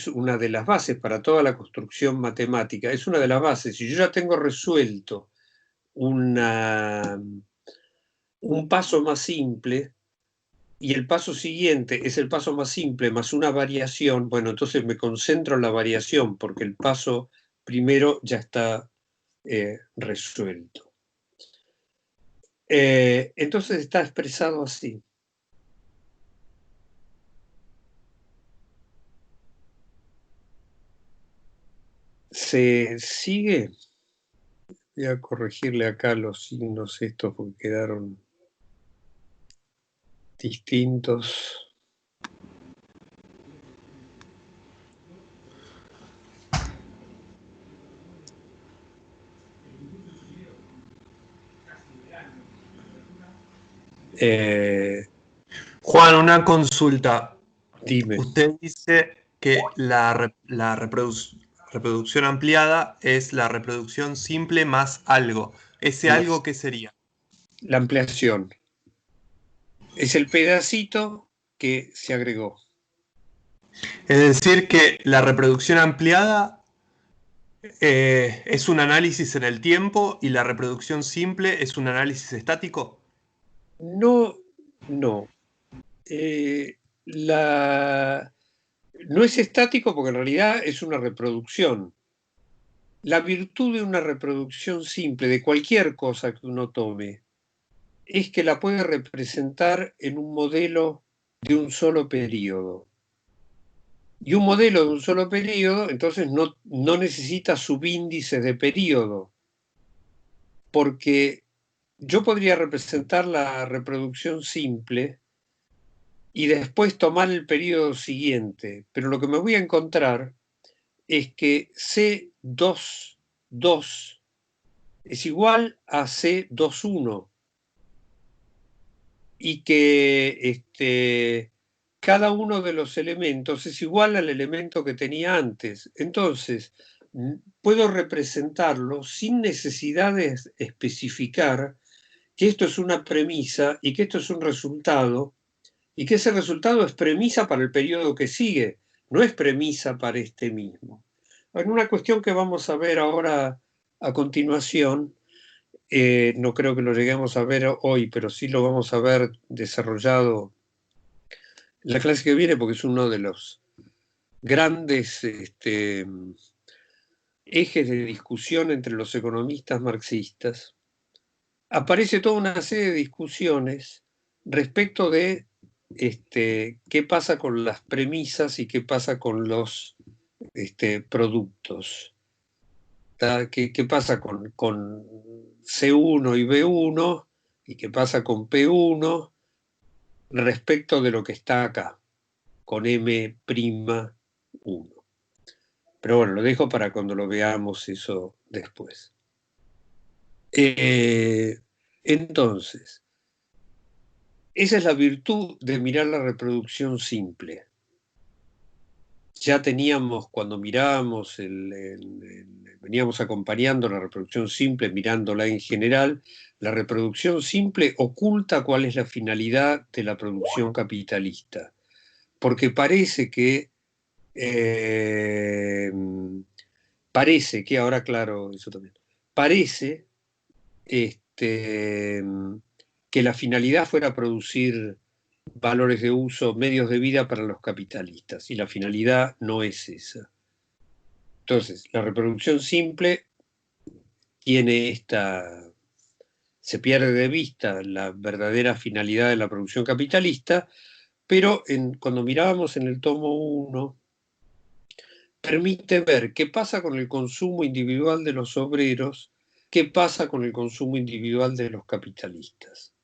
una de las bases para toda la construcción matemática. Es una de las bases. Si yo ya tengo resuelto un paso más simple y el paso siguiente es el paso más simple más una variación, bueno, entonces me concentro en la variación porque el paso primero ya está resuelto. Entonces está expresado así. ¿Se sigue? Voy a corregirle acá los signos estos porque quedaron distintos. Juan, una consulta. Dime. Usted dice que la reproducción ampliada es la reproducción simple más algo. ¿Ese algo qué sería? La ampliación. Es el pedacito que se agregó. Es decir, que la reproducción ampliada es un análisis en el tiempo y la reproducción simple es un análisis estático. No, no. No es estático porque en realidad es una reproducción. La virtud de una reproducción simple de cualquier cosa que uno tome es que la puede representar en un modelo de un solo periodo. Y un modelo de un solo periodo, entonces no necesita subíndices de periodo, porque yo podría representar la reproducción simple y después tomar el periodo siguiente, pero lo que me voy a encontrar es que C2,2 es igual a C2,1 y que cada uno de los elementos es igual al elemento que tenía antes. Entonces, puedo representarlo sin necesidad de especificar que esto es una premisa y que esto es un resultado y que ese resultado es premisa para el periodo que sigue, no es premisa para este mismo. En una cuestión que vamos a ver ahora a continuación, no creo que lo lleguemos a ver hoy, pero sí lo vamos a ver desarrollado en la clase que viene, porque es uno de los grandes ejes de discusión entre los economistas marxistas. Aparece toda una serie de discusiones respecto de qué pasa con las premisas y qué pasa con los productos. ¿Qué pasa con C1 y B1 y qué pasa con P1 respecto de lo que está acá, con M'1? Pero bueno, lo dejo para cuando lo veamos eso después. Entonces, esa es la virtud de mirar la reproducción simple. Ya teníamos, cuando mirábamos, veníamos acompañando la reproducción simple, mirándola en general, la reproducción simple oculta cuál es la finalidad de la producción capitalista, porque parece que, ahora claro, eso también, parece que la finalidad fuera producir valores de uso, medios de vida para los capitalistas, y la finalidad no es esa. Entonces, la reproducción simple tiene se pierde de vista la verdadera finalidad de la producción capitalista, pero cuando mirábamos en el tomo 1, permite ver qué pasa con el consumo individual de los obreros, qué pasa con el consumo individual de los capitalistas.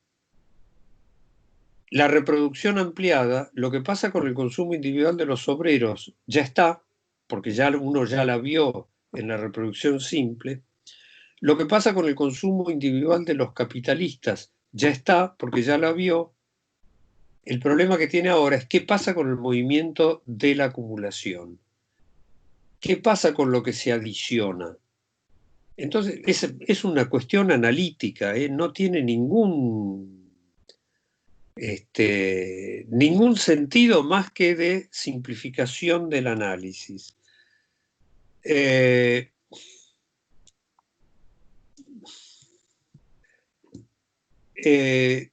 La reproducción ampliada, lo que pasa con el consumo individual de los obreros ya está, porque uno ya la vio en la reproducción simple. Lo que pasa con el consumo individual de los capitalistas ya está, porque ya la vio. El problema que tiene ahora es qué pasa con el movimiento de la acumulación. ¿Qué pasa con lo que se adiciona? Entonces, es una cuestión analítica, no tiene ningún sentido más que de simplificación del análisis.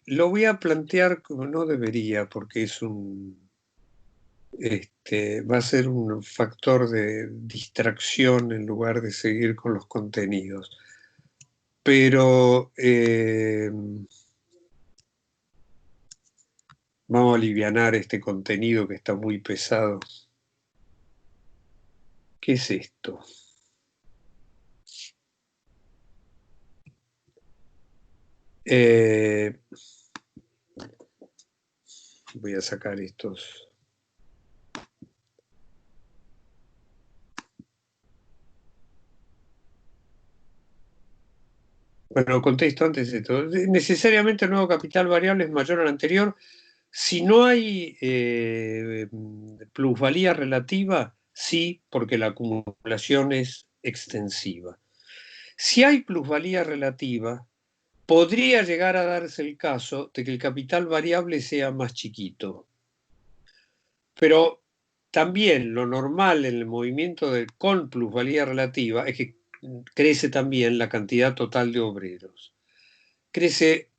Lo voy a plantear como no debería, porque va a ser un factor de distracción en lugar de seguir con los contenidos. Pero vamos a alivianar este contenido que está muy pesado. ¿Qué es esto? Voy a sacar estos. Bueno, contesto antes de esto. Necesariamente el nuevo capital variable es mayor al anterior. Si no hay plusvalía relativa, sí, porque la acumulación es extensiva. Si hay plusvalía relativa, podría llegar a darse el caso de que el capital variable sea más chiquito. Pero también lo normal en el movimiento con plusvalía relativa es que crece también la cantidad total de obreros. Crece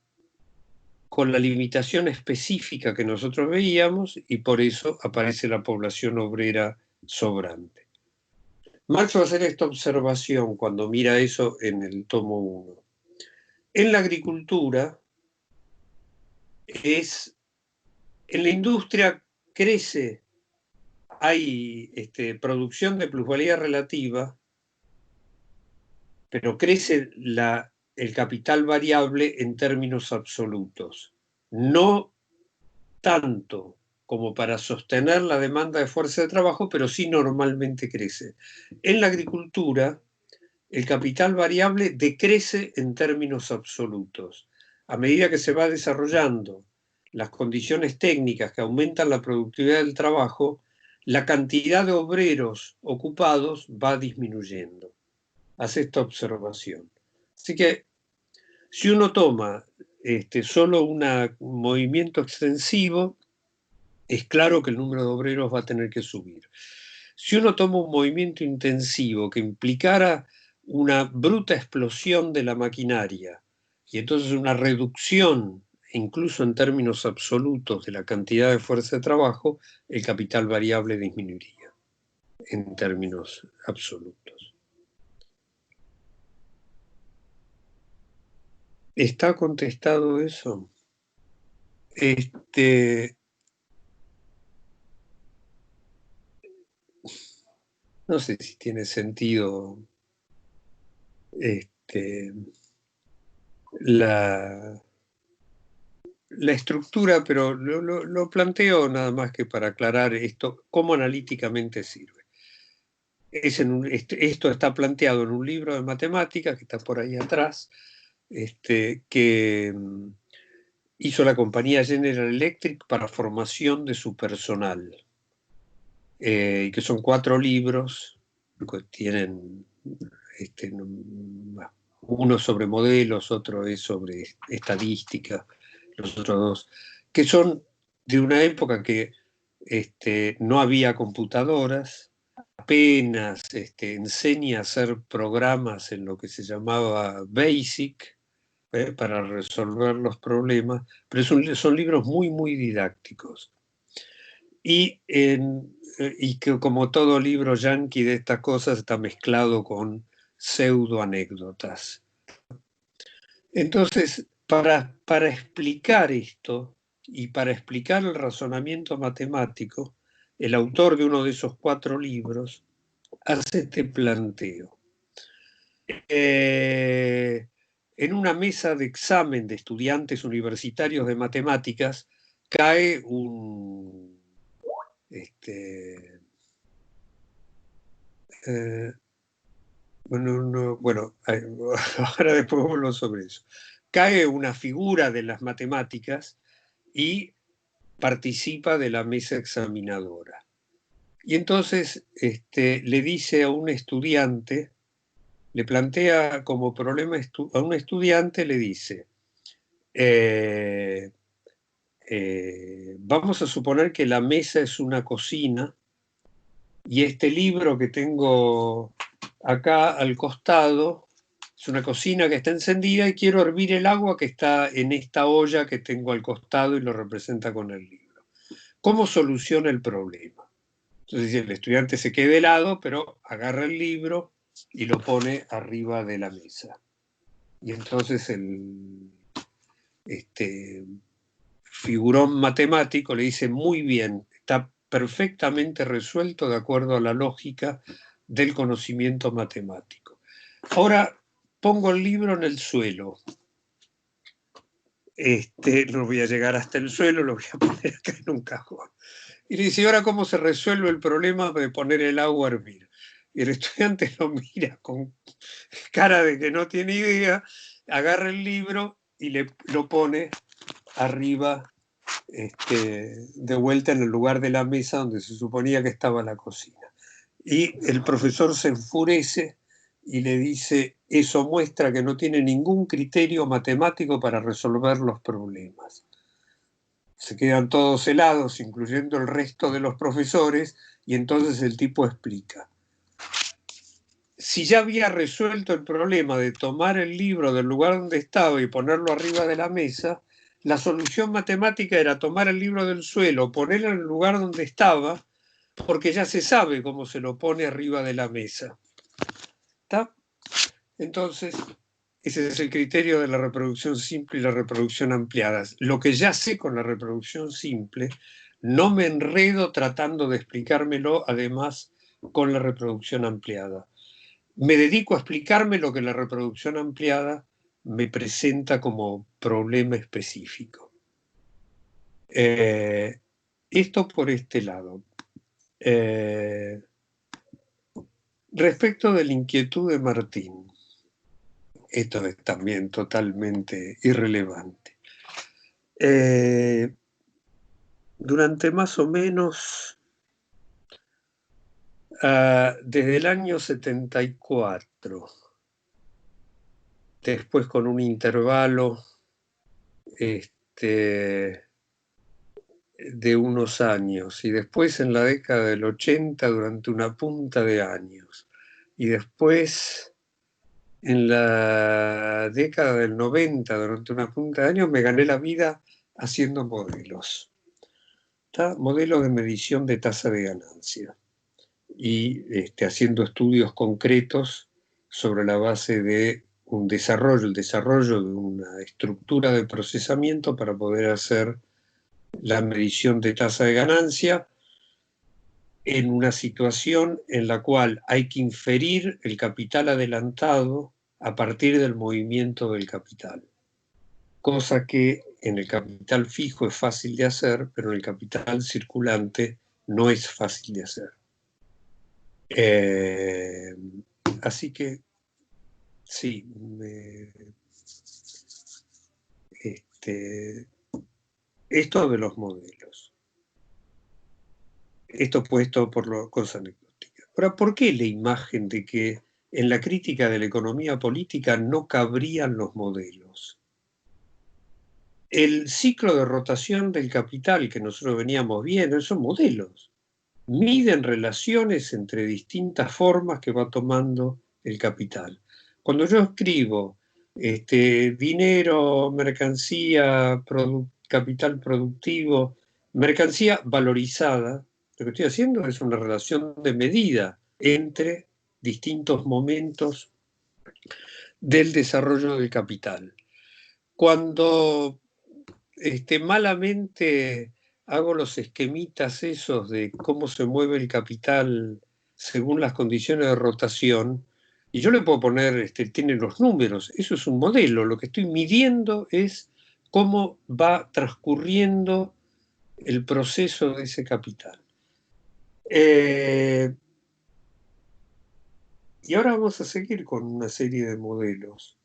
con la limitación específica que nosotros veíamos y por eso aparece la población obrera sobrante. Marx va a hacer esta observación cuando mira eso en el tomo 1. En la agricultura, en la industria crece, hay producción de plusvalía relativa, pero crece el capital variable en términos absolutos. No tanto como para sostener la demanda de fuerza de trabajo, pero sí normalmente crece. En la agricultura, el capital variable decrece en términos absolutos. A medida que se va desarrollando las condiciones técnicas que aumentan la productividad del trabajo, la cantidad de obreros ocupados va disminuyendo. Hace esta observación. Así que si uno toma solo un movimiento extensivo, es claro que el número de obreros va a tener que subir. Si uno toma un movimiento intensivo que implicara una bruta explosión de la maquinaria y entonces una reducción, incluso en términos absolutos, de la cantidad de fuerza de trabajo, el capital variable disminuiría en términos absolutos. ¿Está contestado eso? No sé si tiene sentido la estructura, pero lo planteo nada más que para aclarar esto, cómo analíticamente sirve. Esto está planteado en un libro de matemáticas que está por ahí atrás, que hizo la compañía General Electric para formación de su personal, que son 4 libros que tienen uno sobre modelos, otro es sobre estadística, los otros 2, que son de una época que no había computadoras, apenas enseña a hacer programas en lo que se llamaba BASIC, para resolver los problemas, pero son libros muy, muy didácticos. Y que como todo libro yanqui de estas cosas está mezclado con pseudoanécdotas. Entonces, para explicar esto y para explicar el razonamiento matemático, el autor de uno de esos 4 libros hace este planteo. En una mesa de examen de estudiantes universitarios de matemáticas cae bueno, ahora después hablo sobre eso. Cae una figura de las matemáticas y participa de la mesa examinadora. Y entonces le dice a un estudiante, le plantea como problema a un estudiante, le dice, vamos a suponer que la mesa es una cocina y este libro que tengo acá al costado es una cocina que está encendida y quiero hervir el agua que está en esta olla que tengo al costado y lo representa con el libro. ¿Cómo soluciona el problema? Entonces el estudiante se queda helado, pero agarra el libro y lo pone arriba de la mesa. Y entonces el figurón matemático le dice, muy bien, está perfectamente resuelto de acuerdo a la lógica del conocimiento matemático. Ahora pongo el libro en el suelo. No voy a llegar hasta el suelo, lo voy a poner acá en un cajón. Y le dice, ¿y ahora cómo se resuelve el problema de poner el agua a hervir? Y el estudiante lo mira con cara de que no tiene idea, agarra el libro y lo pone arriba, de vuelta en el lugar de la mesa donde se suponía que estaba la cocina. Y el profesor se enfurece y le dice, eso muestra que no tiene ningún criterio matemático para resolver los problemas. Se quedan todos helados, incluyendo el resto de los profesores, y entonces el tipo explica. Si ya había resuelto el problema de tomar el libro del lugar donde estaba y ponerlo arriba de la mesa, la solución matemática era tomar el libro del suelo, ponerlo en el lugar donde estaba, porque ya se sabe cómo se lo pone arriba de la mesa. ¿Está? Entonces, ese es el criterio de la reproducción simple y la reproducción ampliada. Lo que ya sé con la reproducción simple, no me enredo tratando de explicármelo, además, con la reproducción ampliada. Me dedico a explicarme lo que la reproducción ampliada me presenta como problema específico. Esto por este lado. Respecto de la inquietud de Martín, esto es también totalmente irrelevante. Durante más o menos, desde el año 74, después con un intervalo de unos años, y después en la década del 80 durante una punta de años, y después en la década del 90 durante una punta de años, me gané la vida haciendo modelos. Modelos de medición de tasa de ganancia y haciendo estudios concretos sobre la base de un desarrollo, el desarrollo de una estructura de procesamiento para poder hacer la medición de tasa de ganancia en una situación en la cual hay que inferir el capital adelantado a partir del movimiento del capital. Cosa que en el capital fijo es fácil de hacer, pero en el capital circulante no es fácil de hacer. Así que, sí, esto de los modelos. Esto puesto por cosas anecdóticas. Ahora, ¿por qué la imagen de que en la crítica de la economía política no cabrían los modelos? El ciclo de rotación del capital que nosotros veníamos viendo, son modelos. Miden relaciones entre distintas formas que va tomando el capital. Cuando yo escribo dinero, mercancía, capital productivo, mercancía valorizada, lo que estoy haciendo es una relación de medida entre distintos momentos del desarrollo del capital. Cuando malamente hago los esquemitas esos de cómo se mueve el capital según las condiciones de rotación, y yo le puedo poner, tiene los números, eso es un modelo, lo que estoy midiendo es cómo va transcurriendo el proceso de ese capital. Y ahora vamos a seguir con una serie de modelos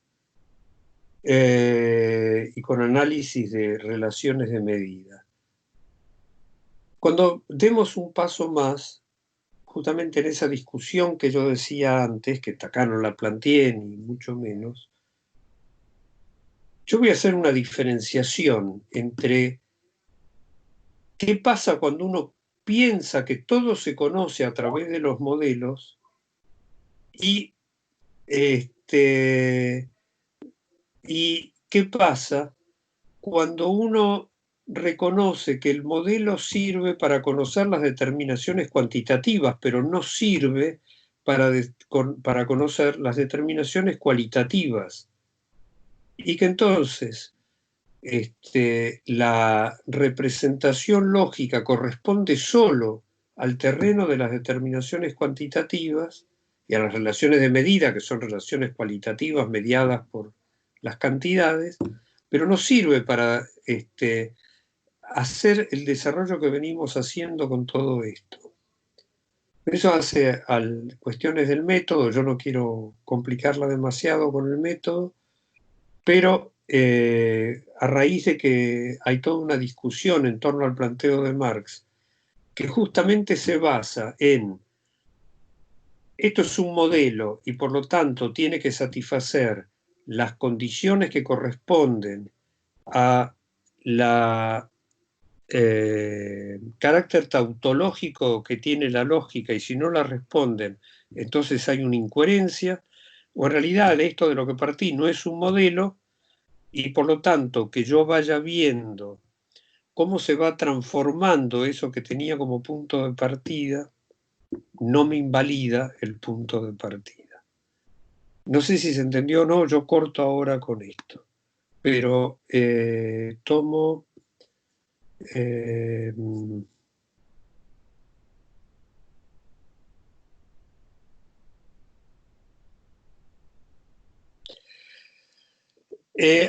y con análisis de relaciones de medida. Cuando demos un paso más, justamente en esa discusión que yo decía antes, que acá no la planteé ni mucho menos, yo voy a hacer una diferenciación entre qué pasa cuando uno piensa que todo se conoce a través de los modelos y qué pasa cuando uno reconoce que el modelo sirve para conocer las determinaciones cuantitativas, pero no sirve para conocer las determinaciones cualitativas. Y que entonces la representación lógica corresponde solo al terreno de las determinaciones cuantitativas y a las relaciones de medida, que son relaciones cualitativas mediadas por las cantidades, pero no sirve para hacer el desarrollo que venimos haciendo con todo esto. Eso hace a cuestiones del método, yo no quiero complicarla demasiado con el método, pero a raíz de que hay toda una discusión en torno al planteo de Marx, que justamente se basa en esto es un modelo y por lo tanto tiene que satisfacer las condiciones que corresponden a la carácter tautológico que tiene la lógica, y si no la responden, entonces hay una incoherencia, o en realidad esto de lo que partí no es un modelo, y por lo tanto que yo vaya viendo cómo se va transformando eso que tenía como punto de partida, no me invalida el punto de partida. No sé si se entendió o no, yo corto ahora con esto, pero tomo...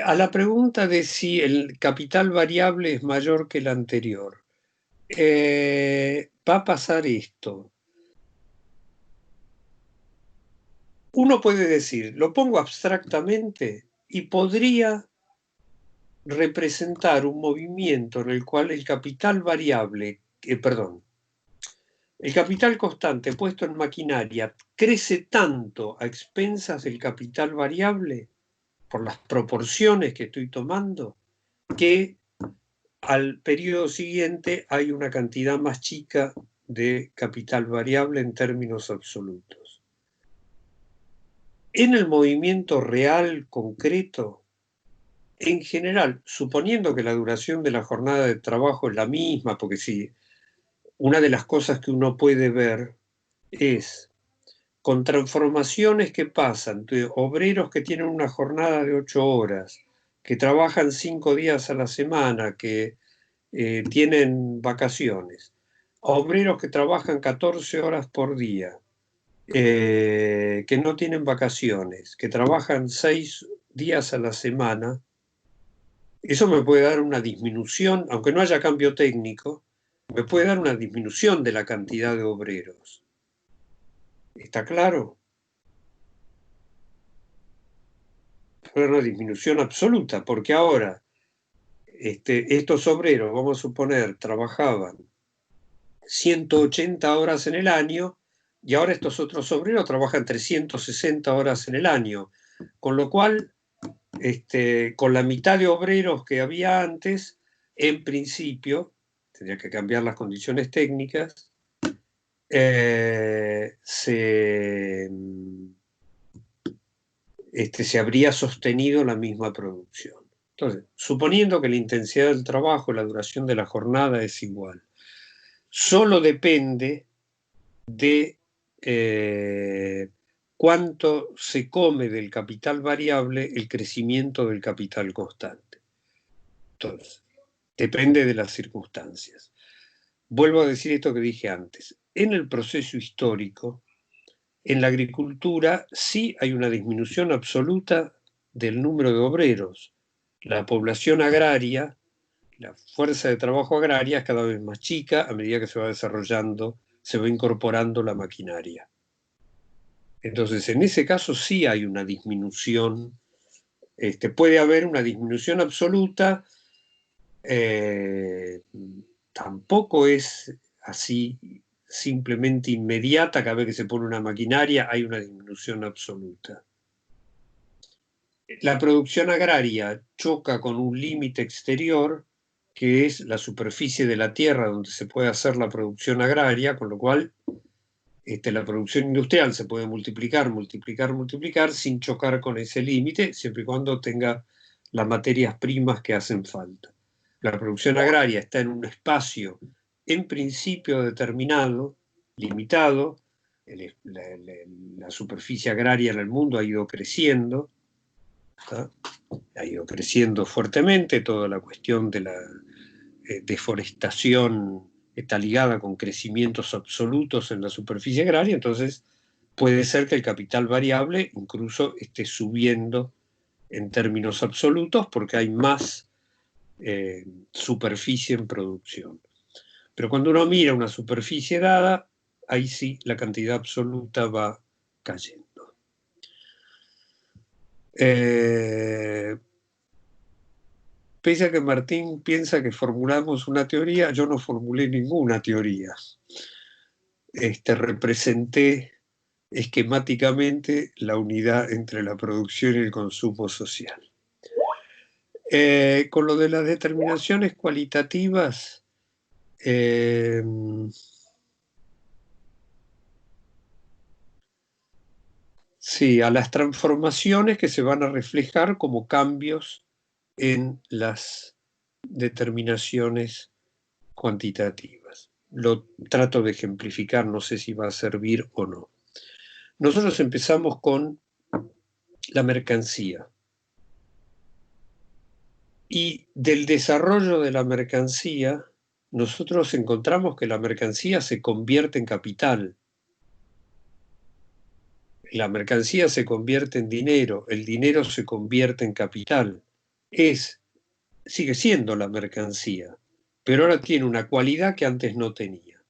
a la pregunta de si el capital variable es mayor que el anterior, va a pasar esto. Uno puede decir, lo pongo abstractamente, y podría representar un movimiento en el cual el capital variable, el capital constante puesto en maquinaria crece tanto a expensas del capital variable, por las proporciones que estoy tomando, que al periodo siguiente hay una cantidad más chica de capital variable en términos absolutos. En el movimiento real, concreto, en general, suponiendo que la duración de la jornada de trabajo es la misma, porque sí, una de las cosas que uno puede ver es con transformaciones que pasan de obreros que tienen una jornada de 8 horas, que trabajan 5 días a la semana, que tienen vacaciones, a obreros que trabajan 14 horas por día, que no tienen vacaciones, que trabajan 6 días a la semana. Eso me puede dar una disminución, aunque no haya cambio técnico, me puede dar una disminución de la cantidad de obreros. ¿Está claro? Fue una disminución absoluta, porque ahora estos obreros, vamos a suponer, trabajaban 180 horas en el año, y ahora estos otros obreros trabajan 360 horas en el año, con lo cual, con la mitad de obreros que había antes, en principio, tendría que cambiar las condiciones técnicas, se habría sostenido la misma producción. Entonces, suponiendo que la intensidad del trabajo, la duración de la jornada es igual, solo depende de cuánto se come del capital variable el crecimiento del capital constante. Entonces, depende de las circunstancias. Vuelvo a decir esto que dije antes. En el proceso histórico, en la agricultura sí hay una disminución absoluta del número de obreros. La población agraria, la fuerza de trabajo agraria es cada vez más chica a medida que se va desarrollando, se va incorporando la maquinaria. Entonces, en ese caso sí hay una disminución, puede haber una disminución absoluta, tampoco es así simplemente inmediata, cada vez que se pone una maquinaria hay una disminución absoluta. La producción agraria choca con un límite exterior, que es la superficie de la tierra donde se puede hacer la producción agraria, con lo cual la producción industrial se puede multiplicar sin chocar con ese límite, siempre y cuando tenga las materias primas que hacen falta. La producción agraria está en un espacio en principio determinado, limitado. La superficie agraria en el mundo ha ido creciendo, ¿tá? Ha ido creciendo fuertemente. Toda la cuestión de la deforestación está ligada con crecimientos absolutos en la superficie agraria, entonces puede ser que el capital variable incluso esté subiendo en términos absolutos porque hay más superficie en producción. Pero cuando uno mira una superficie dada, ahí sí la cantidad absoluta va cayendo. Pese a que Martín piensa que formulamos una teoría, yo no formulé ninguna teoría. Representé esquemáticamente la unidad entre la producción y el consumo social. Con lo de las determinaciones cualitativas, sí, a las transformaciones que se van a reflejar como cambios en las determinaciones cuantitativas. Lo trato de ejemplificar, no sé si va a servir o no. Nosotros empezamos con la mercancía. Y del desarrollo de la mercancía, nosotros encontramos que la mercancía se convierte en capital. La mercancía se convierte en dinero, el dinero se convierte en capital. Sigue siendo la mercancía, pero ahora tiene una cualidad que antes no tenía.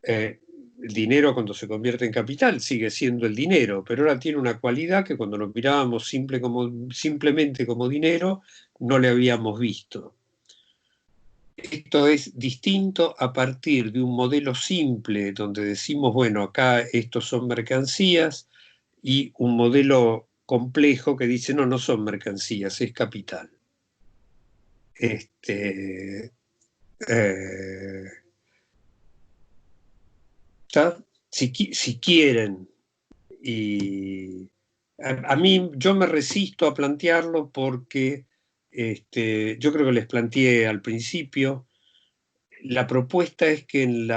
El dinero, cuando se convierte en capital, sigue siendo el dinero, pero ahora tiene una cualidad que cuando lo mirábamos simplemente como dinero, no le habíamos visto. Esto es distinto a partir de un modelo simple donde decimos, bueno, acá estos son mercancías, y un modelo complejo que dice, no son mercancías, es capital. Si quieren, y a mí yo me resisto a plantearlo porque yo creo que les planteé al principio, la propuesta es que en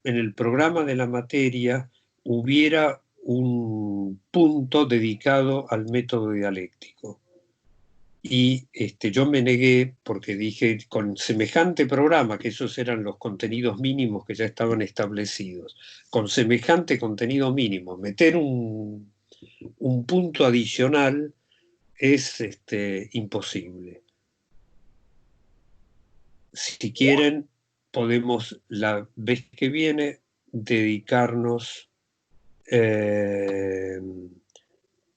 el programa de la materia hubiera un punto dedicado al método dialéctico. Y yo me negué porque dije, con semejante programa, que esos eran los contenidos mínimos que ya estaban establecidos, con semejante contenido mínimo, meter un punto adicional es imposible. Si quieren, podemos la vez que viene dedicarnos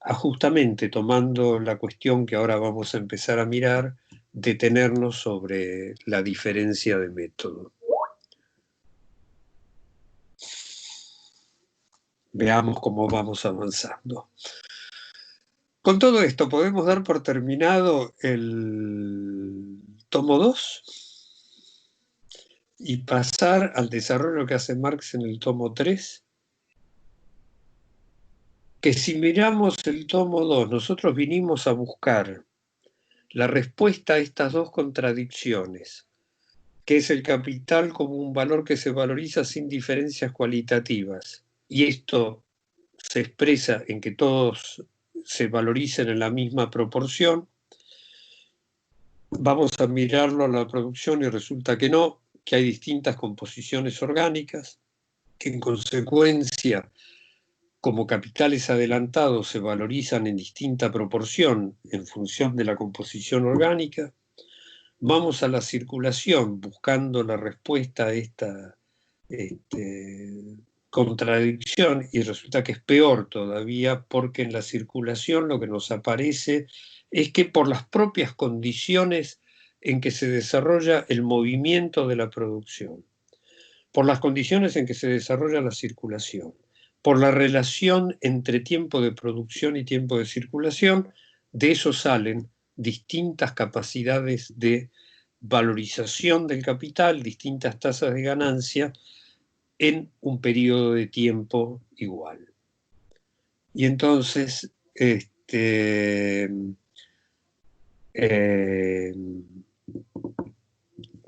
a, justamente tomando la cuestión que ahora vamos a empezar a mirar, detenernos sobre la diferencia de método. Veamos cómo vamos avanzando. Con todo esto, ¿podemos dar por terminado el tomo 2 y pasar al desarrollo que hace Marx en el tomo 3? Que si miramos el tomo 2, nosotros vinimos a buscar la respuesta a estas dos contradicciones, que es el capital como un valor que se valoriza sin diferencias cualitativas, y esto se expresa en que todos se valoricen en la misma proporción. Vamos a mirarlo a la producción y resulta que no, que hay distintas composiciones orgánicas, que en consecuencia, como capitales adelantados, se valorizan en distinta proporción en función de la composición orgánica. Vamos a la circulación buscando la respuesta a esta contradicción, y resulta que es peor todavía, porque en la circulación lo que nos aparece es que por las propias condiciones en que se desarrolla el movimiento de la producción, por las condiciones en que se desarrolla la circulación, por la relación entre tiempo de producción y tiempo de circulación, de eso salen distintas capacidades de valorización del capital, distintas tasas de ganancia en un periodo de tiempo igual. Y entonces,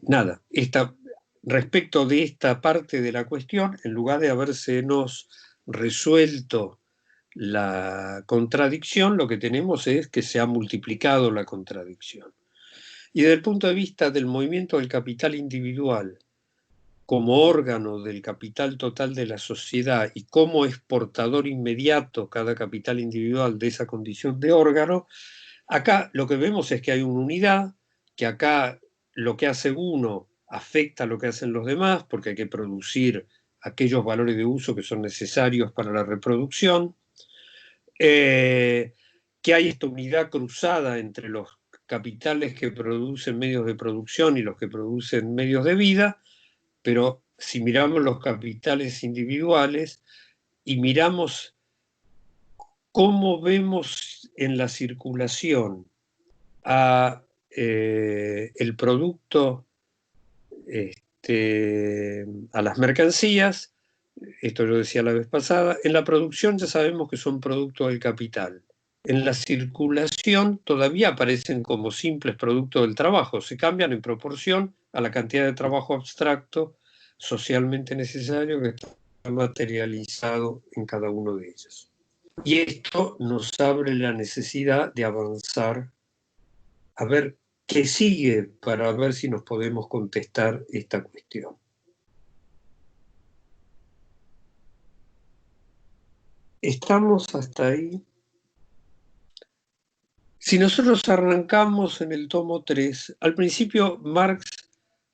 nada, respecto de esta parte de la cuestión, en lugar de habérsenos resuelto la contradicción, lo que tenemos es que se ha multiplicado la contradicción. Y desde el punto de vista del movimiento del capital individual como órgano del capital total de la sociedad y como exportador inmediato cada capital individual de esa condición de órgano, acá lo que vemos es que hay una unidad, que acá lo que hace uno afecta a lo que hacen los demás, porque hay que producir aquellos valores de uso que son necesarios para la reproducción, que hay esta unidad cruzada entre los capitales que producen medios de producción y los que producen medios de vida, pero si miramos los capitales individuales, y miramos cómo vemos en la circulación a el producto, a las mercancías, esto lo decía la vez pasada, en la producción ya sabemos que son producto del capital. En la circulación todavía aparecen como simples productos del trabajo, se cambian en proporción a la cantidad de trabajo abstracto socialmente necesario que está materializado en cada uno de ellos. Y esto nos abre la necesidad de avanzar a ver qué sigue para ver si nos podemos contestar esta cuestión. ¿Estamos hasta ahí? Si nosotros arrancamos en el tomo 3, al principio Marx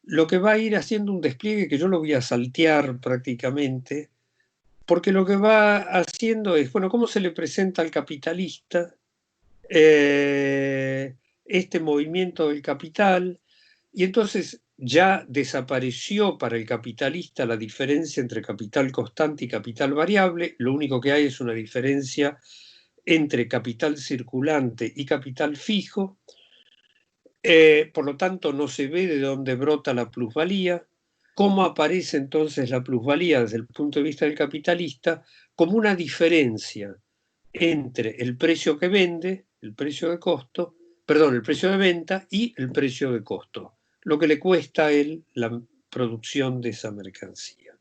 lo que va a ir haciendo un despliegue que yo lo voy a saltear prácticamente, porque lo que va haciendo es, bueno, ¿cómo se le presenta al capitalista este movimiento del capital? Y entonces ya desapareció para el capitalista la diferencia entre capital constante y capital variable, lo único que hay es una diferencia entre capital circulante y capital fijo, por lo tanto no se ve de dónde brota la plusvalía. ¿Cómo aparece entonces la plusvalía desde el punto de vista del capitalista? Como una diferencia entre el precio que vende, el precio de costo, perdón, el precio de venta y el precio de costo, lo que le cuesta a él la producción de esa mercancía.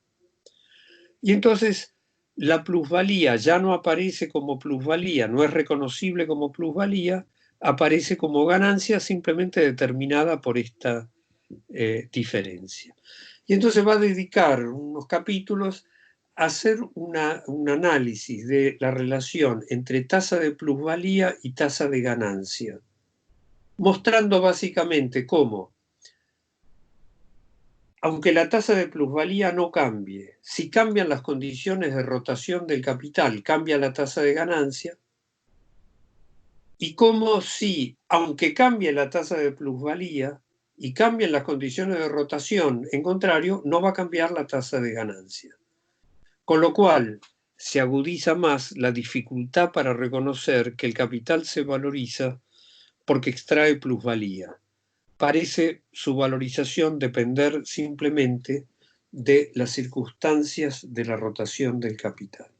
Y entonces la plusvalía ya no aparece como plusvalía, no es reconocible como plusvalía, aparece como ganancia simplemente determinada por esta diferencia. Y entonces va a dedicar unos capítulos a hacer un análisis de la relación entre tasa de plusvalía y tasa de ganancia, mostrando básicamente cómo, aunque la tasa de plusvalía no cambie, si cambian las condiciones de rotación del capital, cambia la tasa de ganancia, y cómo si, aunque cambie la tasa de plusvalía y cambien las condiciones de rotación, en contrario, no va a cambiar la tasa de ganancia. Con lo cual, se agudiza más la dificultad para reconocer que el capital se valoriza porque extrae plusvalía. Parece su valorización depender simplemente de las circunstancias de la rotación del capital.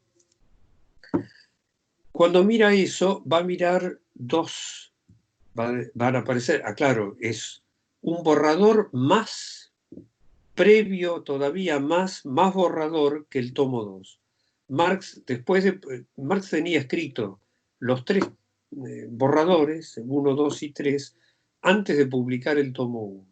Cuando mira eso, va a mirar dos, van a aparecer, claro, es un borrador más previo, todavía más borrador que el tomo 2. Marx tenía escrito los tres borradores, 1, 2 y 3, antes de publicar el tomo 1.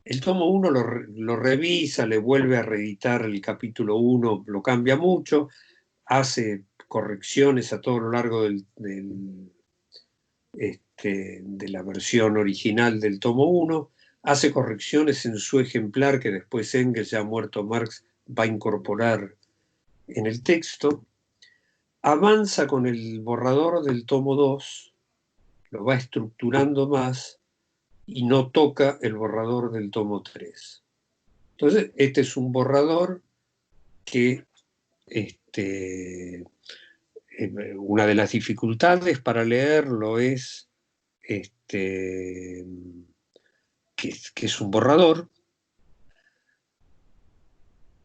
El tomo 1 lo revisa, le vuelve a reeditar el capítulo 1, lo cambia mucho, hace correcciones a todo lo largo de la versión original del tomo 1, hace correcciones en su ejemplar que después Engels, ya muerto Marx, va a incorporar en el texto, avanza con el borrador del tomo 2, lo va estructurando más y no toca el borrador del tomo 3. Entonces, este es un borrador que una de las dificultades para leerlo es que es un borrador.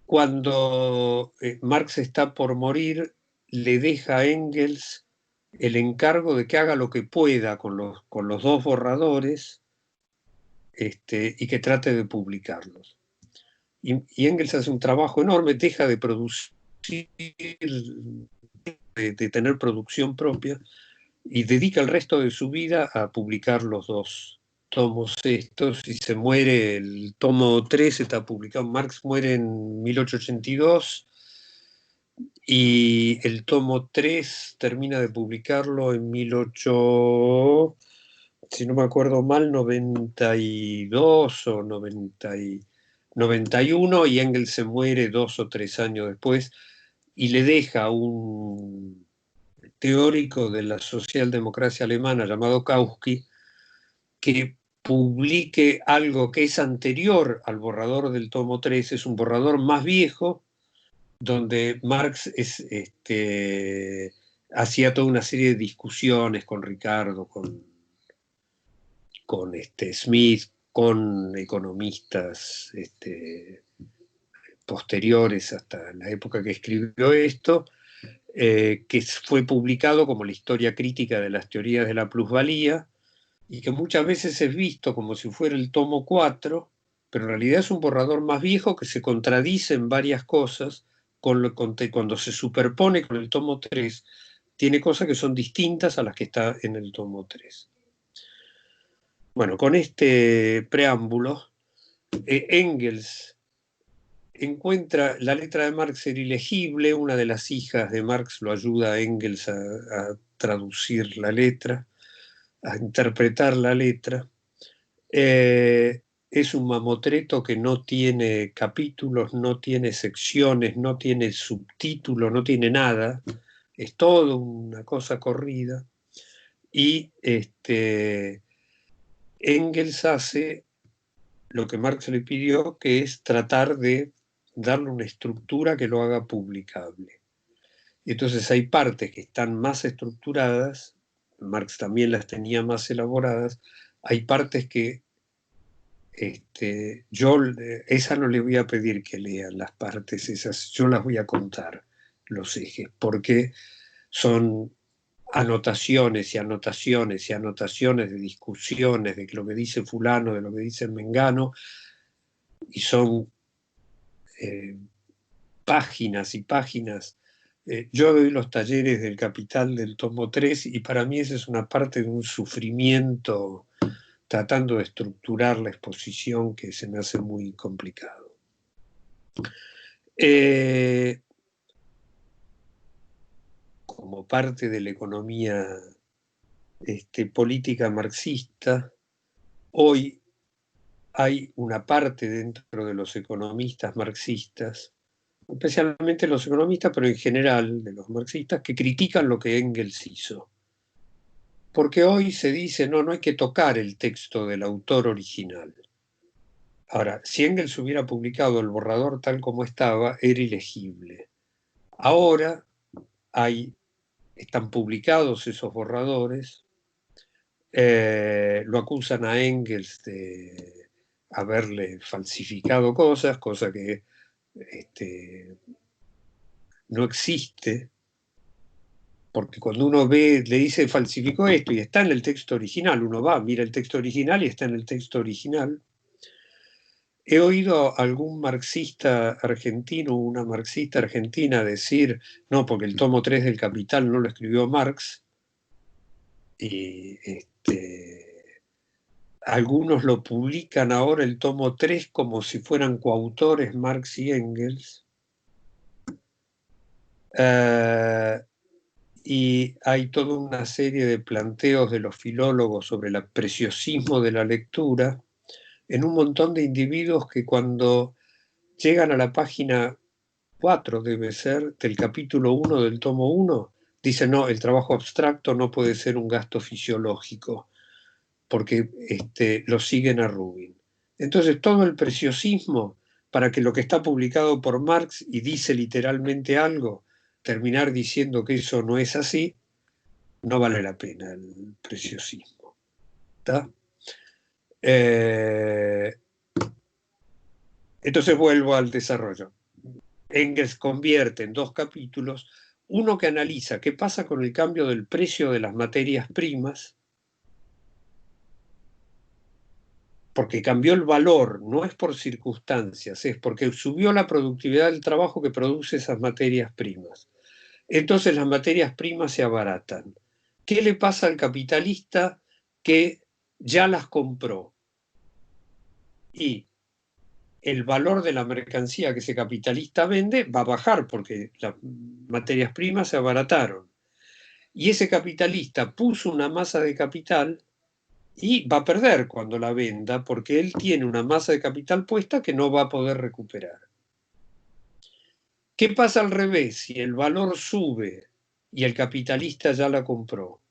Cuando Marx está por morir, le deja a Engels el encargo de que haga lo que pueda con los dos borradores y que trate de publicarlos. Y Engels hace un trabajo enorme, deja de producir, de tener producción propia, y dedica el resto de su vida a publicar los dos tomos estos, y se muere, el tomo 3 está publicado, Marx muere en 1882, y el tomo 3 termina de publicarlo en 18, si no me acuerdo mal, 92 o 91, y Engels se muere 2 o 3 años después, y le deja un teórico de la socialdemocracia alemana llamado Kautsky, que publique algo que es anterior al borrador del tomo 3, es un borrador más viejo, donde Marx hacía toda una serie de discusiones con Ricardo, con Smith, con economistas posteriores hasta la época que escribió esto, que fue publicado como la historia crítica de las teorías de la plusvalía, y que muchas veces es visto como si fuera el tomo 4, pero en realidad es un borrador más viejo que se contradice en varias cosas, cuando se superpone con el tomo 3, tiene cosas que son distintas a las que está en el tomo 3. Bueno, con este preámbulo, Engels encuentra la letra de Marx era ilegible, una de las hijas de Marx lo ayuda a Engels a traducir la letra, a interpretar la letra. Es un mamotreto que no tiene capítulos, no tiene secciones, no tiene subtítulo, no tiene nada, es todo una cosa corrida, y Engels hace lo que Marx le pidió, que es tratar de darle una estructura que lo haga publicable. Entonces hay partes que están más estructuradas, Marx también las tenía más elaboradas, hay partes que yo esa no le voy a pedir que lean las partes esas, yo las voy a contar, los ejes, porque son anotaciones y anotaciones y anotaciones de discusiones de lo que dice fulano, de lo que dice mengano, y son páginas y páginas. Yo doy los talleres del Capital del tomo 3 y para mí esa es una parte de un sufrimiento tratando de estructurar la exposición que se me hace muy complicado. Como parte de la economía política marxista, hoy hay una parte dentro de los economistas marxistas, especialmente los economistas, pero en general de los marxistas, que critican lo que Engels hizo. Porque hoy se dice, no hay que tocar el texto del autor original. Ahora, si Engels hubiera publicado el borrador tal como estaba, era ilegible. Ahora están publicados esos borradores, lo acusan a Engels de haberle falsificado cosas, cosa que no existe, porque cuando uno ve, le dice falsificó esto y está en el texto original, uno va, mira el texto original y está en el texto original. He oído a algún marxista argentino, una marxista argentina decir, no, porque el tomo 3 del Capital no lo escribió Marx, y algunos lo publican ahora el tomo 3 como si fueran coautores Marx y Engels. Y hay toda una serie de planteos de los filólogos sobre el preciosismo de la lectura en un montón de individuos que cuando llegan a la página 4, debe ser, del capítulo 1 del tomo 1, dicen, no, el trabajo abstracto no puede ser un gasto fisiológico, porque lo siguen a Rubin. Entonces todo el preciosismo, para que lo que está publicado por Marx y dice literalmente algo, terminar diciendo que eso no es así, no vale la pena el preciosismo. ¿Está? Entonces vuelvo al desarrollo. Engels convierte en 2 capítulos, uno que analiza qué pasa con el cambio del precio de las materias primas, porque cambió el valor, no es por circunstancias, es porque subió la productividad del trabajo que produce esas materias primas. Entonces las materias primas se abaratan. ¿Qué le pasa al capitalista que ya las compró? Y el valor de la mercancía que ese capitalista vende va a bajar porque las materias primas se abarataron. Y ese capitalista puso una masa de capital y va a perder cuando la venda porque él tiene una masa de capital puesta que no va a poder recuperar. ¿Qué pasa al revés? Si el valor sube y el capitalista ya la compró,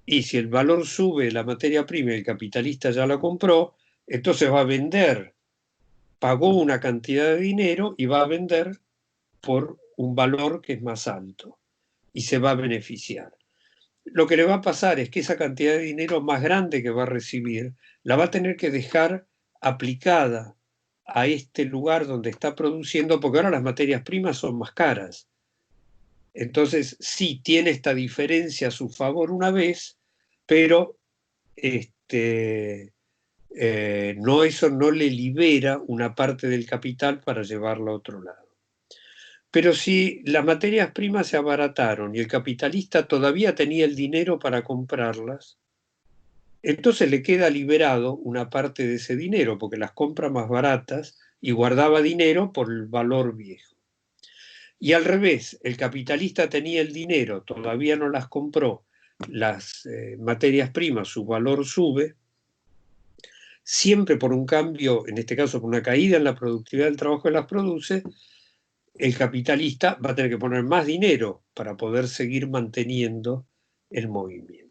y si el valor sube la materia prima y el capitalista ya la compró, entonces va a vender, pagó una cantidad de dinero y va a vender por un valor que es más alto y se va a beneficiar. Lo que le va a pasar es que esa cantidad de dinero más grande que va a recibir la va a tener que dejar aplicada a este lugar donde está produciendo, porque ahora las materias primas son más caras. Entonces, sí, tiene esta diferencia a su favor una vez, pero no, eso no le libera una parte del capital para llevarlo a otro lado. Pero si las materias primas se abarataron y el capitalista todavía tenía el dinero para comprarlas, entonces le queda liberado una parte de ese dinero, porque las compra más baratas y guardaba dinero por el valor viejo. Y al revés, el capitalista tenía el dinero, todavía no las compró, las materias primas, su valor sube, siempre por un cambio, en este caso por una caída en la productividad del trabajo que las produce, el capitalista va a tener que poner más dinero para poder seguir manteniendo el movimiento.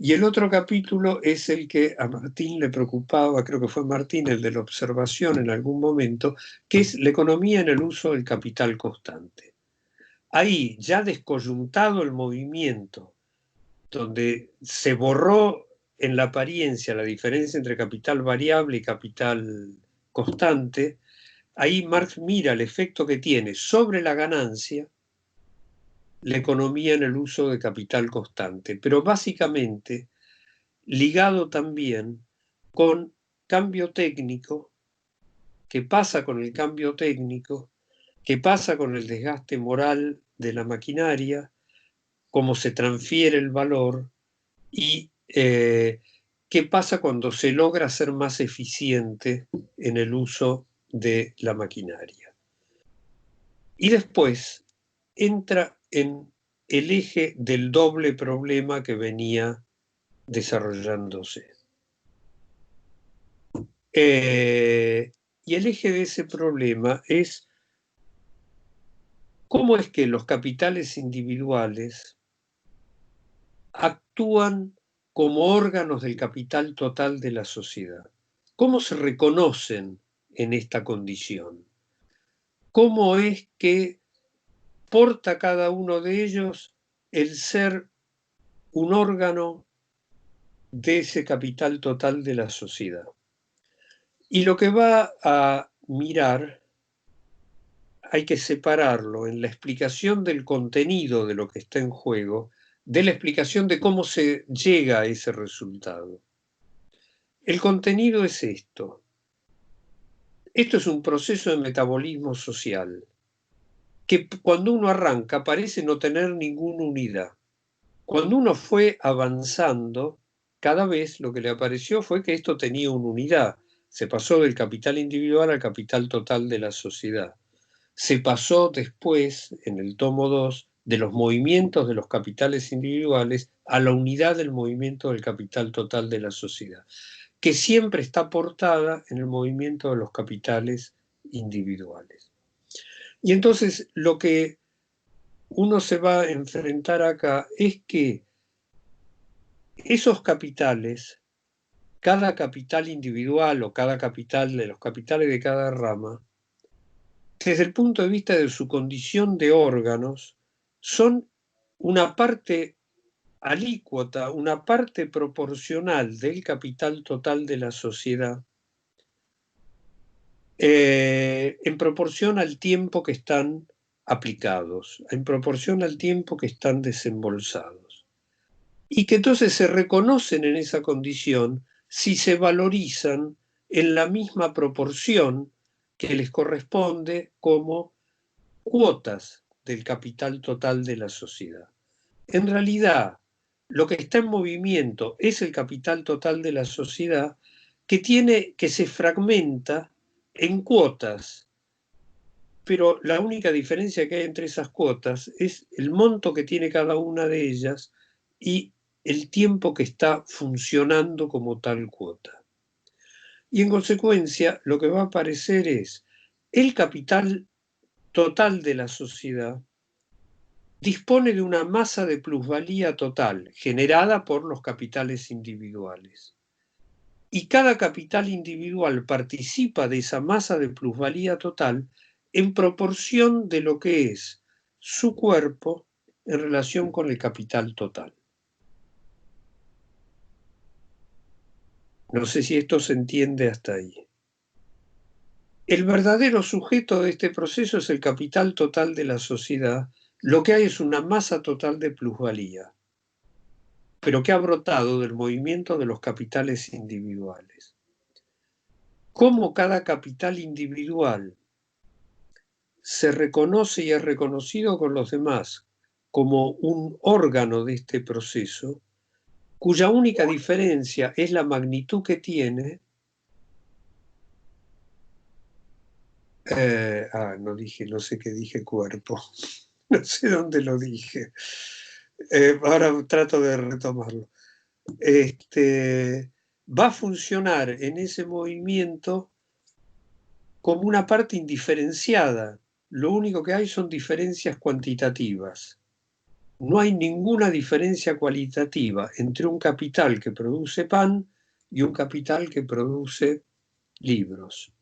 Y el otro capítulo es el que a Martín le preocupaba, creo que fue Martín el de la observación en algún momento, que es la economía en el uso del capital constante. Ahí, ya descoyuntado el movimiento, donde se borró en la apariencia la diferencia entre capital variable y capital constante, ahí Marx mira el efecto que tiene sobre la ganancia la economía en el uso de capital constante, pero básicamente ligado también con cambio técnico, qué pasa con el cambio técnico, qué pasa con el desgaste moral de la maquinaria, cómo se transfiere el valor y qué pasa cuando se logra ser más eficiente en el uso de la maquinaria. Y después entra en el eje del doble problema que venía desarrollándose. Y el eje de ese problema es cómo es que los capitales individuales actúan como órganos del capital total de la sociedad. ¿Cómo se reconocen en esta condición? ¿Cómo es que porta cada uno de ellos el ser un órgano de ese capital total de la sociedad? Y lo que va a mirar hay que separarlo en la explicación del contenido de lo que está en juego, de la explicación de cómo se llega a ese resultado. El contenido es esto. Esto es un proceso de metabolismo social, que cuando uno arranca parece no tener ninguna unidad. Cuando uno fue avanzando, cada vez lo que le apareció fue que esto tenía una unidad. Se pasó del capital individual al capital total de la sociedad. Se pasó después, en el tomo 2, de los movimientos de los capitales individuales a la unidad del movimiento del capital total de la sociedad, que siempre está aportada en el movimiento de los capitales individuales. Y entonces lo que uno se va a enfrentar acá es que esos capitales, cada capital individual o cada capital de los capitales de cada rama, desde el punto de vista de su condición de órganos, son una parte alícuota, una parte proporcional del capital total de la sociedad, en proporción al tiempo que están aplicados, en proporción al tiempo que están desembolsados. Y que entonces se reconocen en esa condición si se valorizan en la misma proporción que les corresponde como cuotas del capital total de la sociedad. En realidad, lo que está en movimiento es el capital total de la sociedad que se fragmenta en cuotas, pero la única diferencia que hay entre esas cuotas es el monto que tiene cada una de ellas y el tiempo que está funcionando como tal cuota. Y en consecuencia, lo que va a aparecer es el capital total de la sociedad dispone de una masa de plusvalía total generada por los capitales individuales. Y cada capital individual participa de esa masa de plusvalía total en proporción de lo que es su cuerpo en relación con el capital total. No sé si esto se entiende hasta ahí. El verdadero sujeto de este proceso es el capital total de la sociedad. Lo que hay es una masa total de plusvalía, pero que ha brotado del movimiento de los capitales individuales. Cómo cada capital individual se reconoce y es reconocido con los demás como un órgano de este proceso, cuya única diferencia es la magnitud que tiene. No sé qué dije cuerpo, no sé dónde lo dije. Ahora trato de retomarlo. Va a funcionar en ese movimiento como una parte indiferenciada. Lo único que hay son diferencias cuantitativas. No hay ninguna diferencia cualitativa entre un capital que produce pan y un capital que produce libros.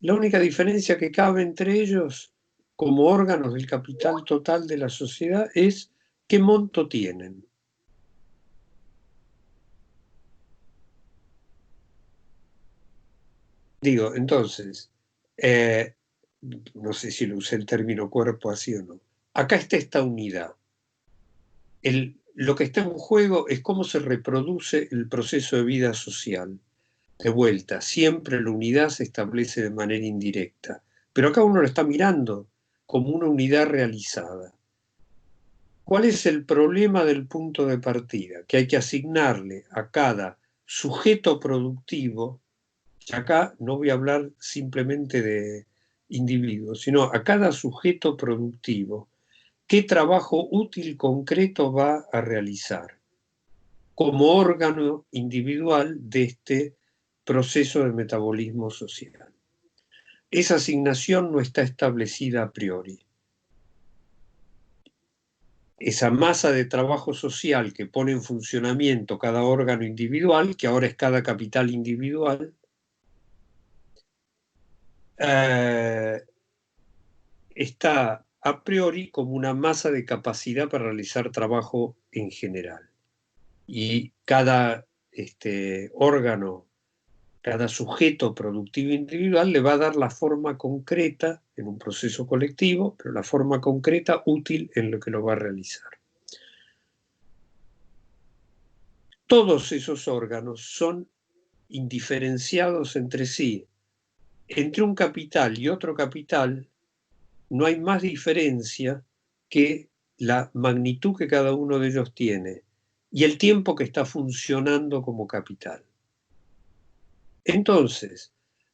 La única diferencia que cabe entre ellos, como órganos del capital total de la sociedad, es qué monto tienen. Digo, entonces, no sé si lo usé el término cuerpo así o no. Acá está esta unidad. Lo que está en juego es cómo se reproduce el proceso de vida social. De vuelta, siempre la unidad se establece de manera indirecta, pero acá uno lo está mirando como una unidad realizada. ¿Cuál es el problema del punto de partida? Que hay que asignarle a cada sujeto productivo, y acá no voy a hablar simplemente de individuos, sino a cada sujeto productivo, qué trabajo útil concreto va a realizar como órgano individual de este proceso de metabolismo social. Esa asignación no está establecida a priori. Esa masa de trabajo social que pone en funcionamiento cada órgano individual, que ahora es cada capital individual, está a priori como una masa de capacidad para realizar trabajo en general. Y cada órgano, cada sujeto productivo individual le va a dar la forma concreta en un proceso colectivo, pero la forma concreta útil en lo que lo va a realizar. Todos esos órganos son indiferenciados entre sí. Entre un capital y otro capital no hay más diferencia que la magnitud que cada uno de ellos tiene y el tiempo que está funcionando como capital. Entonces,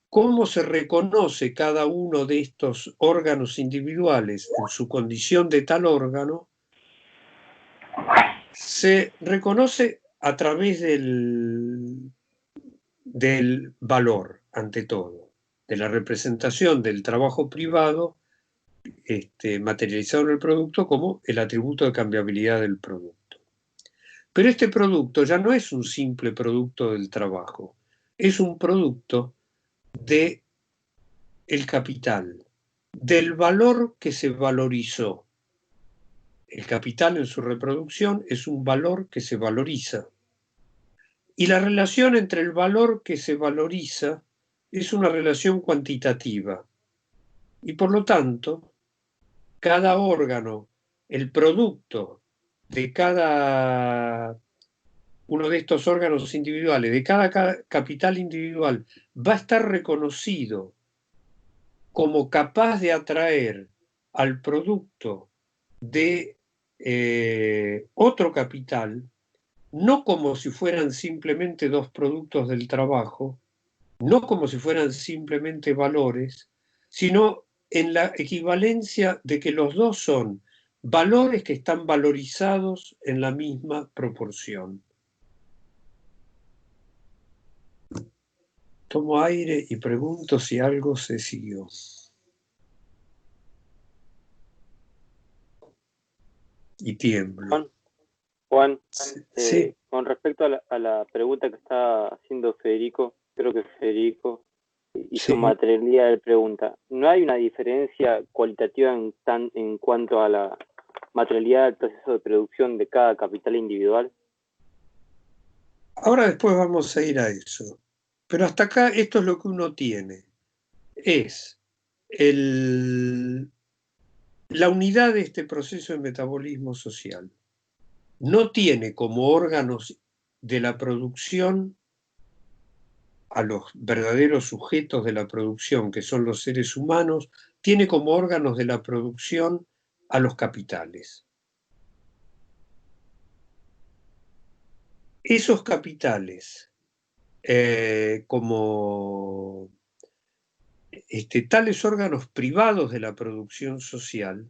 ¿cómo se reconoce cada uno de estos órganos individuales en su condición de tal órgano? Se reconoce a través del valor, ante todo, de la representación del trabajo privado materializado en el producto como el atributo de cambiabilidad del producto. Pero este producto ya no es un simple producto del trabajo, es un producto del capital, del valor que se valorizó. El capital en su reproducción es un valor que se valoriza. Y la relación entre el valor que se valoriza es una relación cuantitativa. Y por lo tanto, cada órgano, el producto de cada uno de estos órganos individuales, de cada capital individual, va a estar reconocido como capaz de atraer al producto de otro capital, no como si fueran simplemente dos productos del trabajo, no como si fueran simplemente valores, sino en la equivalencia de que los dos son valores que están valorizados en la misma proporción. Tomo aire y pregunto si algo se siguió. Y tiemblo. Juan, Sí. con respecto a la pregunta que está haciendo Federico, creo que Federico, y Sí. su materialidad, él pregunta, ¿no hay una diferencia cualitativa en cuanto a la materialidad del proceso de producción de cada capital individual? Ahora después vamos a ir a eso. Pero hasta acá esto es lo que uno tiene. Es la unidad de este proceso de metabolismo social. No tiene como órganos de la producción a los verdaderos sujetos de la producción, que son los seres humanos, tiene como órganos de la producción a los capitales. Esos capitales, como tales órganos privados de la producción social,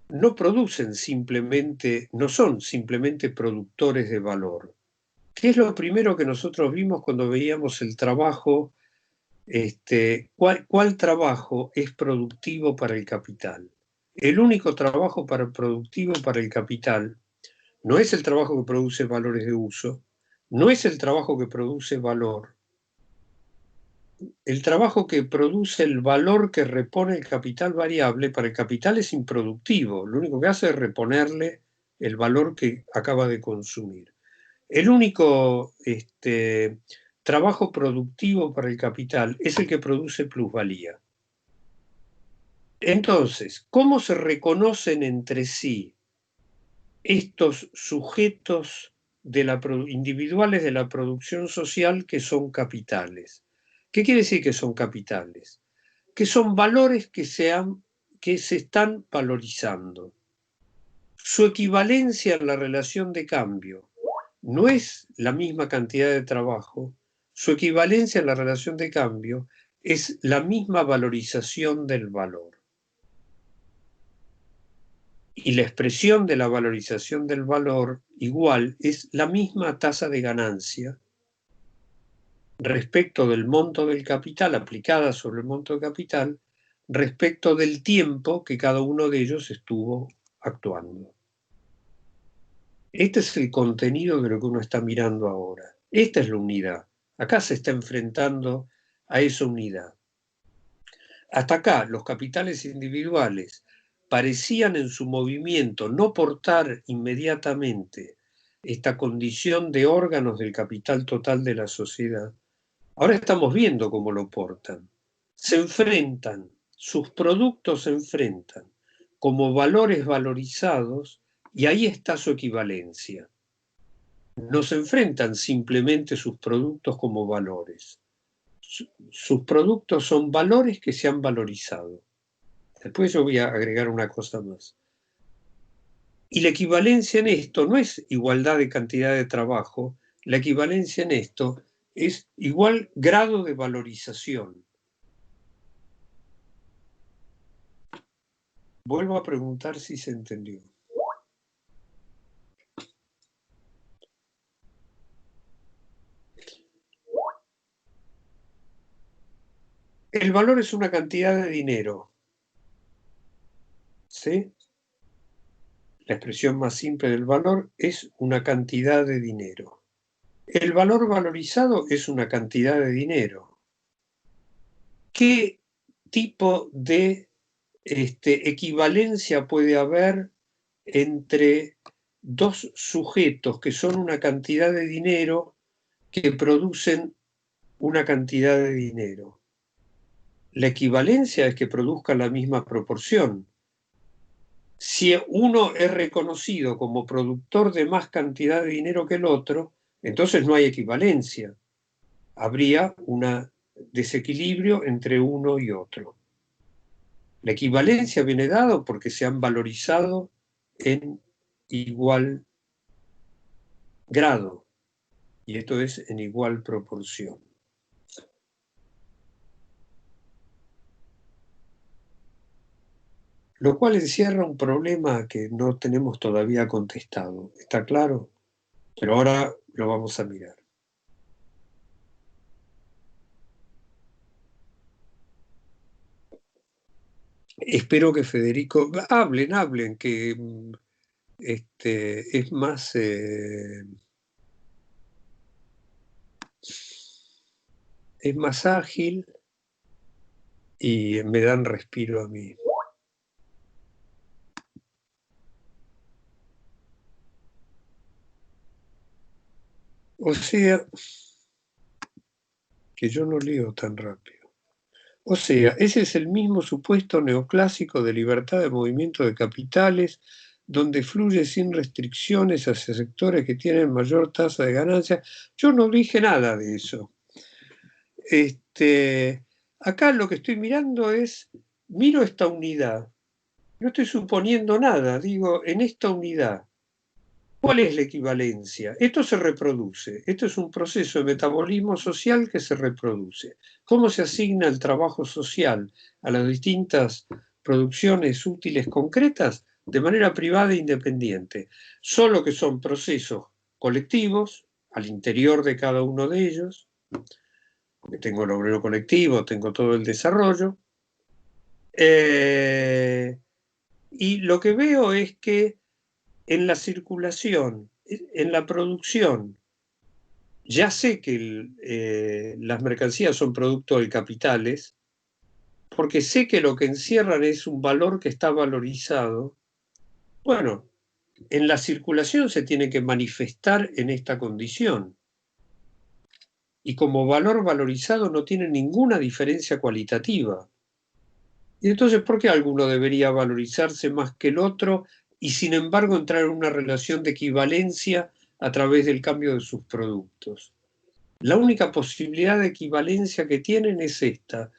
no producen simplemente, no son simplemente productores de valor. ¿Qué es lo primero que nosotros vimos cuando veíamos el trabajo? ¿Cuál trabajo es productivo para el capital? El único trabajo productivo para el capital no es el trabajo que produce valores de uso, no es el trabajo que produce valor. El trabajo que produce el valor que repone el capital variable para el capital es improductivo. Lo único que hace es reponerle el valor que acaba de consumir. El único trabajo productivo para el capital es el que produce plusvalía. Entonces, ¿cómo se reconocen entre sí estos sujetos individuales de la producción social que son capitales? ¿Qué quiere decir que son capitales? Que son valores que se están valorizando. Su equivalencia en la relación de cambio no es la misma cantidad de trabajo, su equivalencia en la relación de cambio es la misma valorización del valor. Y la expresión de la valorización del valor igual es la misma tasa de ganancia respecto del monto del capital aplicada sobre el monto del capital respecto del tiempo que cada uno de ellos estuvo actuando. Este es el contenido de lo que uno está mirando ahora. Esta es la unidad. Acá se está enfrentando a esa unidad. Hasta acá, los capitales individuales parecían en su movimiento no portar inmediatamente esta condición de órganos del capital total de la sociedad. Ahora estamos viendo cómo lo portan. Se enfrentan, sus productos se enfrentan como valores valorizados y ahí está su equivalencia. No se enfrentan simplemente sus productos como valores. Sus productos son valores que se han valorizado. Después yo voy a agregar una cosa más. Y la equivalencia en esto no es igualdad de cantidad de trabajo, la equivalencia en esto es igual grado de valorización. Vuelvo a preguntar si se entendió. El valor es una cantidad de dinero. ¿Sí? La expresión más simple del valor es una cantidad de dinero. El valor valorizado es una cantidad de dinero. ¿Qué tipo de equivalencia puede haber entre dos sujetos que son una cantidad de dinero que producen una cantidad de dinero? La equivalencia es que produzcan la misma proporción. Si uno es reconocido como productor de más cantidad de dinero que el otro, entonces no hay equivalencia. Habría un desequilibrio entre uno y otro. La equivalencia viene dado porque se han valorizado en igual grado, y esto es en igual proporción. Lo cual encierra un problema que no tenemos todavía contestado. ¿Está claro? Pero ahora lo vamos a mirar. Espero que Federico... Hablen, que es más... es más ágil y me dan respiro a mí. O sea, que yo no leo tan rápido. O sea, ese es el mismo supuesto neoclásico de libertad de movimiento de capitales, donde fluye sin restricciones hacia sectores que tienen mayor tasa de ganancia. Yo no dije nada de eso. Acá lo que estoy mirando es, miro esta unidad, no estoy suponiendo nada, digo, en esta unidad, ¿cuál es la equivalencia? Esto se reproduce, esto es un proceso de metabolismo social que se reproduce. ¿Cómo se asigna el trabajo social a las distintas producciones útiles concretas? De manera privada e independiente, solo que son procesos colectivos al interior de cada uno de ellos. Tengo el obrero colectivo, tengo todo el desarrollo. Y lo que veo es que en la circulación, en la producción, ya sé que las mercancías son producto de capitales, porque sé que lo que encierran es un valor que está valorizado. Bueno, en la circulación se tiene que manifestar en esta condición. Y como valor valorizado no tiene ninguna diferencia cualitativa. Y entonces, ¿por qué alguno debería valorizarse más que el otro y sin embargo entrar en una relación de equivalencia a través del cambio de sus productos? La única posibilidad de equivalencia que tienen es esta.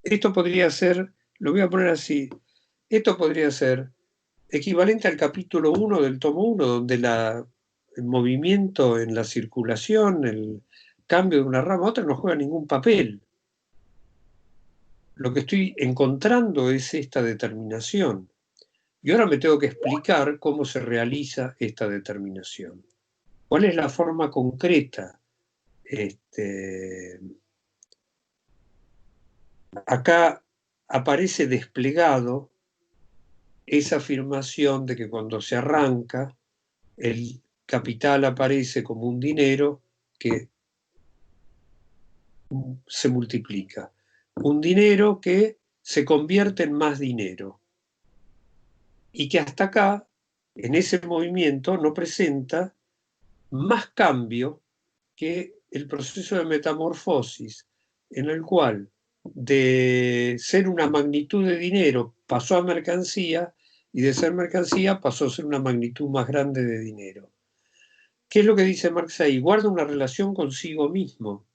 Esto podría ser, lo voy a poner así, esto podría ser equivalente al capítulo 1 del tomo 1, donde el movimiento en la circulación, el cambio de una rama a otra no juega ningún papel. Lo que estoy encontrando es esta determinación. Y ahora me tengo que explicar cómo se realiza esta determinación. ¿Cuál es la forma concreta? Acá aparece desplegado esa afirmación de que cuando se arranca, el capital aparece como un dinero que se multiplica. Un dinero que se convierte en más dinero. Y que hasta acá, en ese movimiento, no presenta más cambio que el proceso de metamorfosis, en el cual de ser una magnitud de dinero pasó a mercancía y de ser mercancía pasó a ser una magnitud más grande de dinero. ¿Qué es lo que dice Marx ahí? Guarda una relación consigo mismo.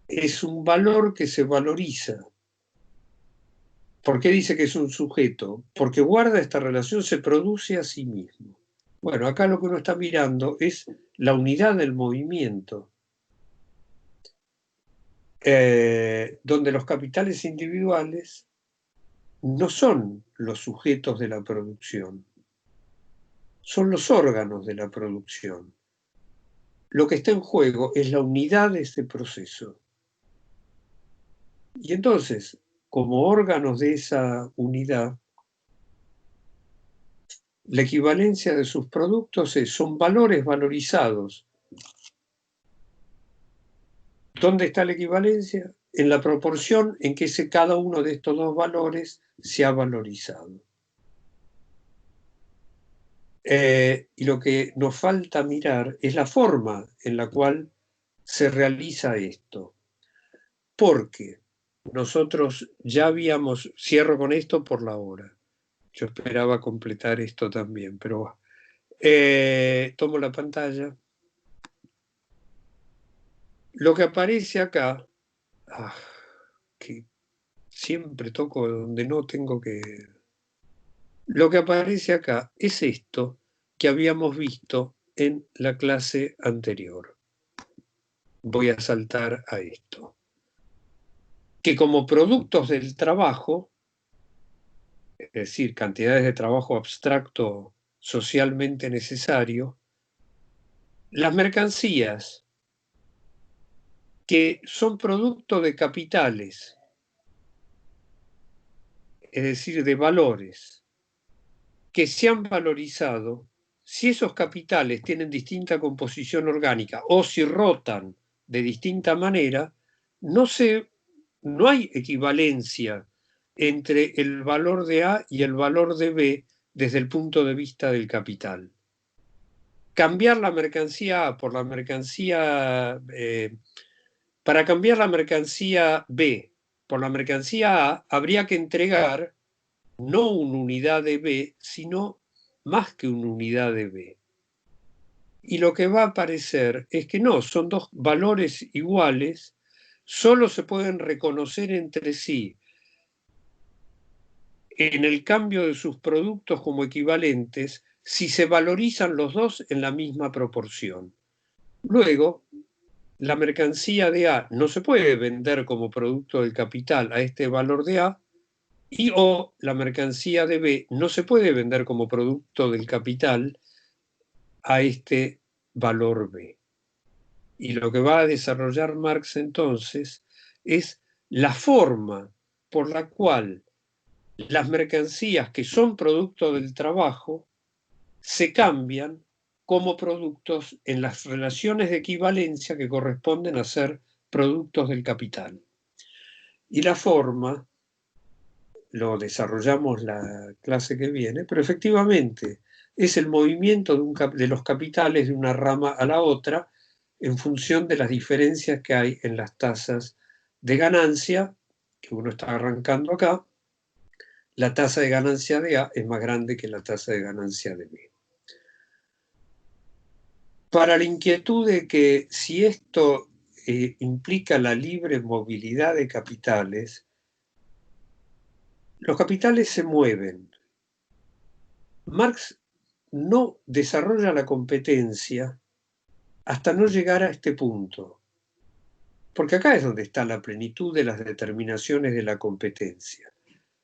Es un valor que se valoriza. ¿Por qué dice que es un sujeto? Porque guarda esta relación, se produce a sí mismo. Bueno, acá lo que uno está mirando es la unidad del movimiento, donde los capitales individuales no son los sujetos de la producción, son los órganos de la producción. Lo que está en juego es la unidad de ese proceso. Y entonces, como órganos de esa unidad, la equivalencia de sus productos son valores valorizados. ¿Dónde está la equivalencia? En la proporción en que cada uno de estos dos valores se ha valorizado. Y lo que nos falta mirar es la forma en la cual se realiza esto. Porque nosotros ya habíamos, cierro con esto por la hora. Yo esperaba completar esto también, pero tomo la pantalla. Lo que aparece acá, que siempre toco donde no tengo que... Lo que aparece acá es esto que habíamos visto en la clase anterior. Voy a saltar a esto. Que como productos del trabajo, es decir, cantidades de trabajo abstracto socialmente necesario, las mercancías que son producto de capitales, es decir, de valores, que se han valorizado, si esos capitales tienen distinta composición orgánica o si rotan de distinta manera, no hay equivalencia entre el valor de A y el valor de B desde el punto de vista del capital. Cambiar la mercancía A por la mercancía... para cambiar la mercancía B por la mercancía A, habría que entregar no una unidad de B, sino más que una unidad de B. Y lo que va a aparecer es que no, son dos valores iguales, solo se pueden reconocer entre sí en el cambio de sus productos como equivalentes si se valorizan los dos en la misma proporción. Luego, la mercancía de A no se puede vender como producto del capital a este valor de A, o la mercancía de B no se puede vender como producto del capital a este valor B. Y lo que va a desarrollar Marx entonces es la forma por la cual las mercancías que son producto del trabajo se cambian como productos en las relaciones de equivalencia que corresponden a ser productos del capital. Y la forma lo desarrollamos la clase que viene, pero efectivamente es el movimiento de los capitales de una rama a la otra en función de las diferencias que hay en las tasas de ganancia, que uno está arrancando acá. La tasa de ganancia de A es más grande que la tasa de ganancia de B. Para la inquietud de que si esto implica la libre movilidad de capitales, los capitales se mueven. Marx no desarrolla la competencia hasta no llegar a este punto, porque acá es donde está la plenitud de las determinaciones de la competencia.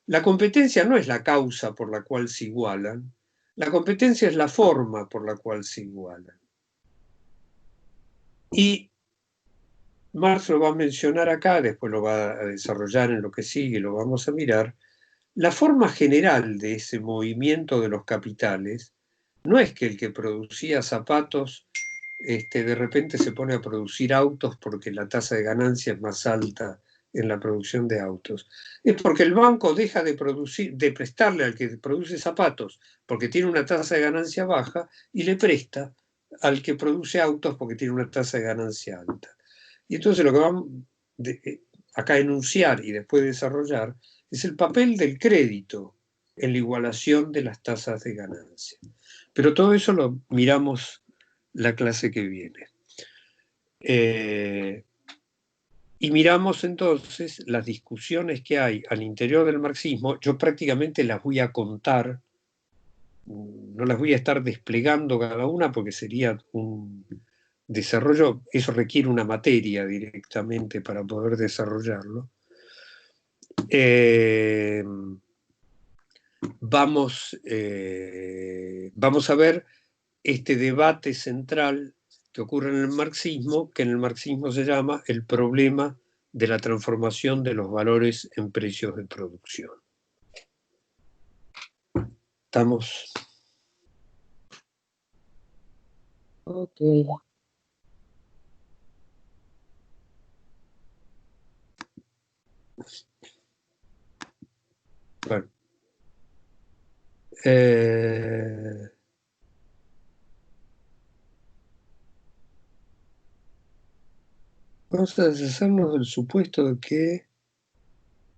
La competencia no es la causa por la cual se igualan, la competencia es la forma por la cual se igualan. Y Marx lo va a mencionar acá, después lo va a desarrollar en lo que sigue, lo vamos a mirar. La forma general de ese movimiento de los capitales no es que el que producía zapatos de repente se pone a producir autos porque la tasa de ganancia es más alta en la producción de autos. Es porque el banco deja de prestarle al que produce zapatos porque tiene una tasa de ganancia baja y le presta al que produce autos porque tiene una tasa de ganancia alta. Y entonces lo que vamos acá a enunciar y después desarrollar es el papel del crédito en la igualación de las tasas de ganancia. Pero todo eso lo miramos la clase que viene. Y miramos entonces las discusiones que hay al interior del marxismo. Yo prácticamente las voy a contar, no las voy a estar desplegando cada una porque sería un desarrollo, eso requiere una materia directamente para poder desarrollarlo. Vamos a ver este debate central que ocurre en el marxismo, que en el marxismo se llama el problema de la transformación de los valores en precios de producción. ¿Estamos? Ok. Bueno. Vamos a deshacernos del supuesto de que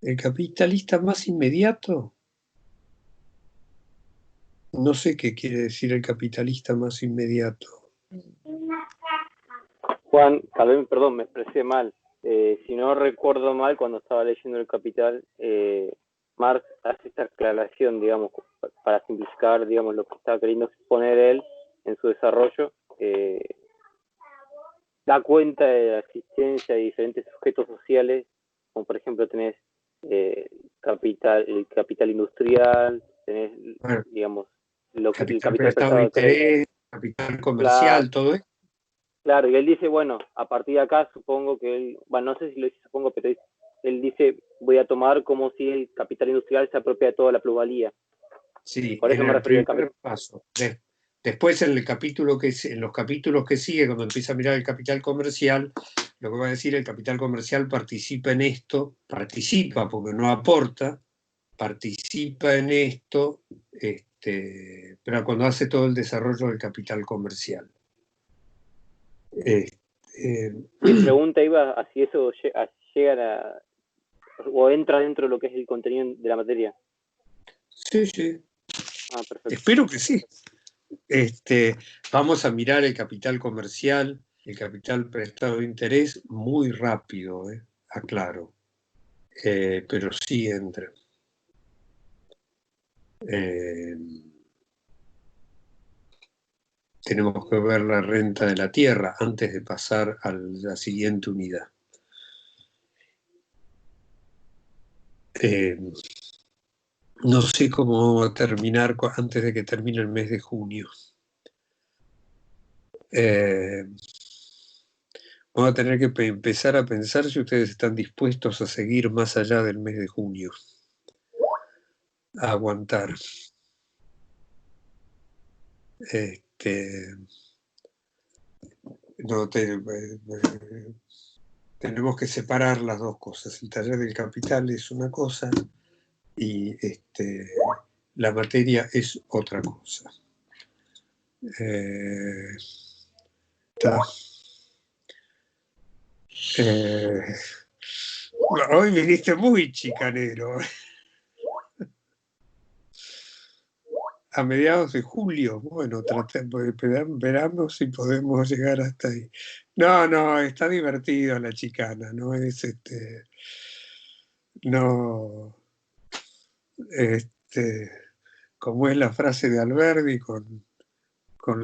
el capitalista más inmediato, no sé qué quiere decir el capitalista más inmediato. Juan, tal vez, perdón, me expresé mal. Si no recuerdo mal, cuando estaba leyendo El Capital, Marx hace esta aclaración, digamos, para simplificar, digamos, lo que estaba queriendo exponer él en su desarrollo. Da cuenta de la existencia de diferentes sujetos sociales, como por ejemplo tenés el capital industrial, tenés, Bueno, digamos, el capital prestado de interés, capital comercial, claro, todo esto. Claro, y él dice, bueno, a partir de acá supongo que él, bueno, no sé si lo dice supongo, pero él dice, voy a tomar como si el capital industrial se apropia de toda la plusvalía. Sí, por eso en me el refería primer paso. Después en los capítulos que sigue, cuando empieza a mirar el capital comercial, lo que va a decir el capital comercial participa en esto, participa porque no aporta, participa en esto, pero cuando hace todo el desarrollo del capital comercial. Mi pregunta iba a si eso llega o entra dentro de lo que es el contenido de la materia. Sí, sí. Ah, perfecto. Espero que sí. Vamos a mirar el capital comercial, el capital prestado de interés muy rápido, aclaro. Pero sí entra. Tenemos que ver la renta de la tierra antes de pasar a la siguiente unidad. No sé cómo va a terminar antes de que termine el mes de junio. Vamos a tener que empezar a pensar si ustedes están dispuestos a seguir más allá del mes de junio. A aguantar. Tenemos que separar las dos cosas. El taller del capital es una cosa y la materia es otra cosa. Hoy viniste muy chicanero. A mediados de julio, bueno, veremos si podemos llegar hasta ahí. No, está divertido la chicana, no es no, como es la frase de Alberdi con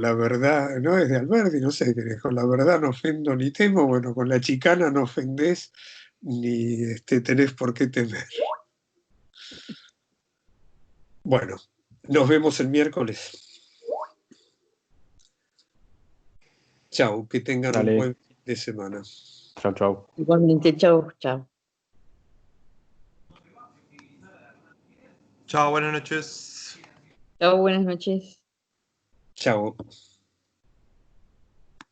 la verdad, no es de Alberdi, no sé, con la verdad no ofendo ni temo, bueno, con la chicana no ofendés ni tenés por qué temer. Bueno, nos vemos el miércoles. Chau, que tengan un buen fin de semana. Chau, chau. Igualmente, chau, chau. Chao, buenas noches. Chau, buenas noches. Chau.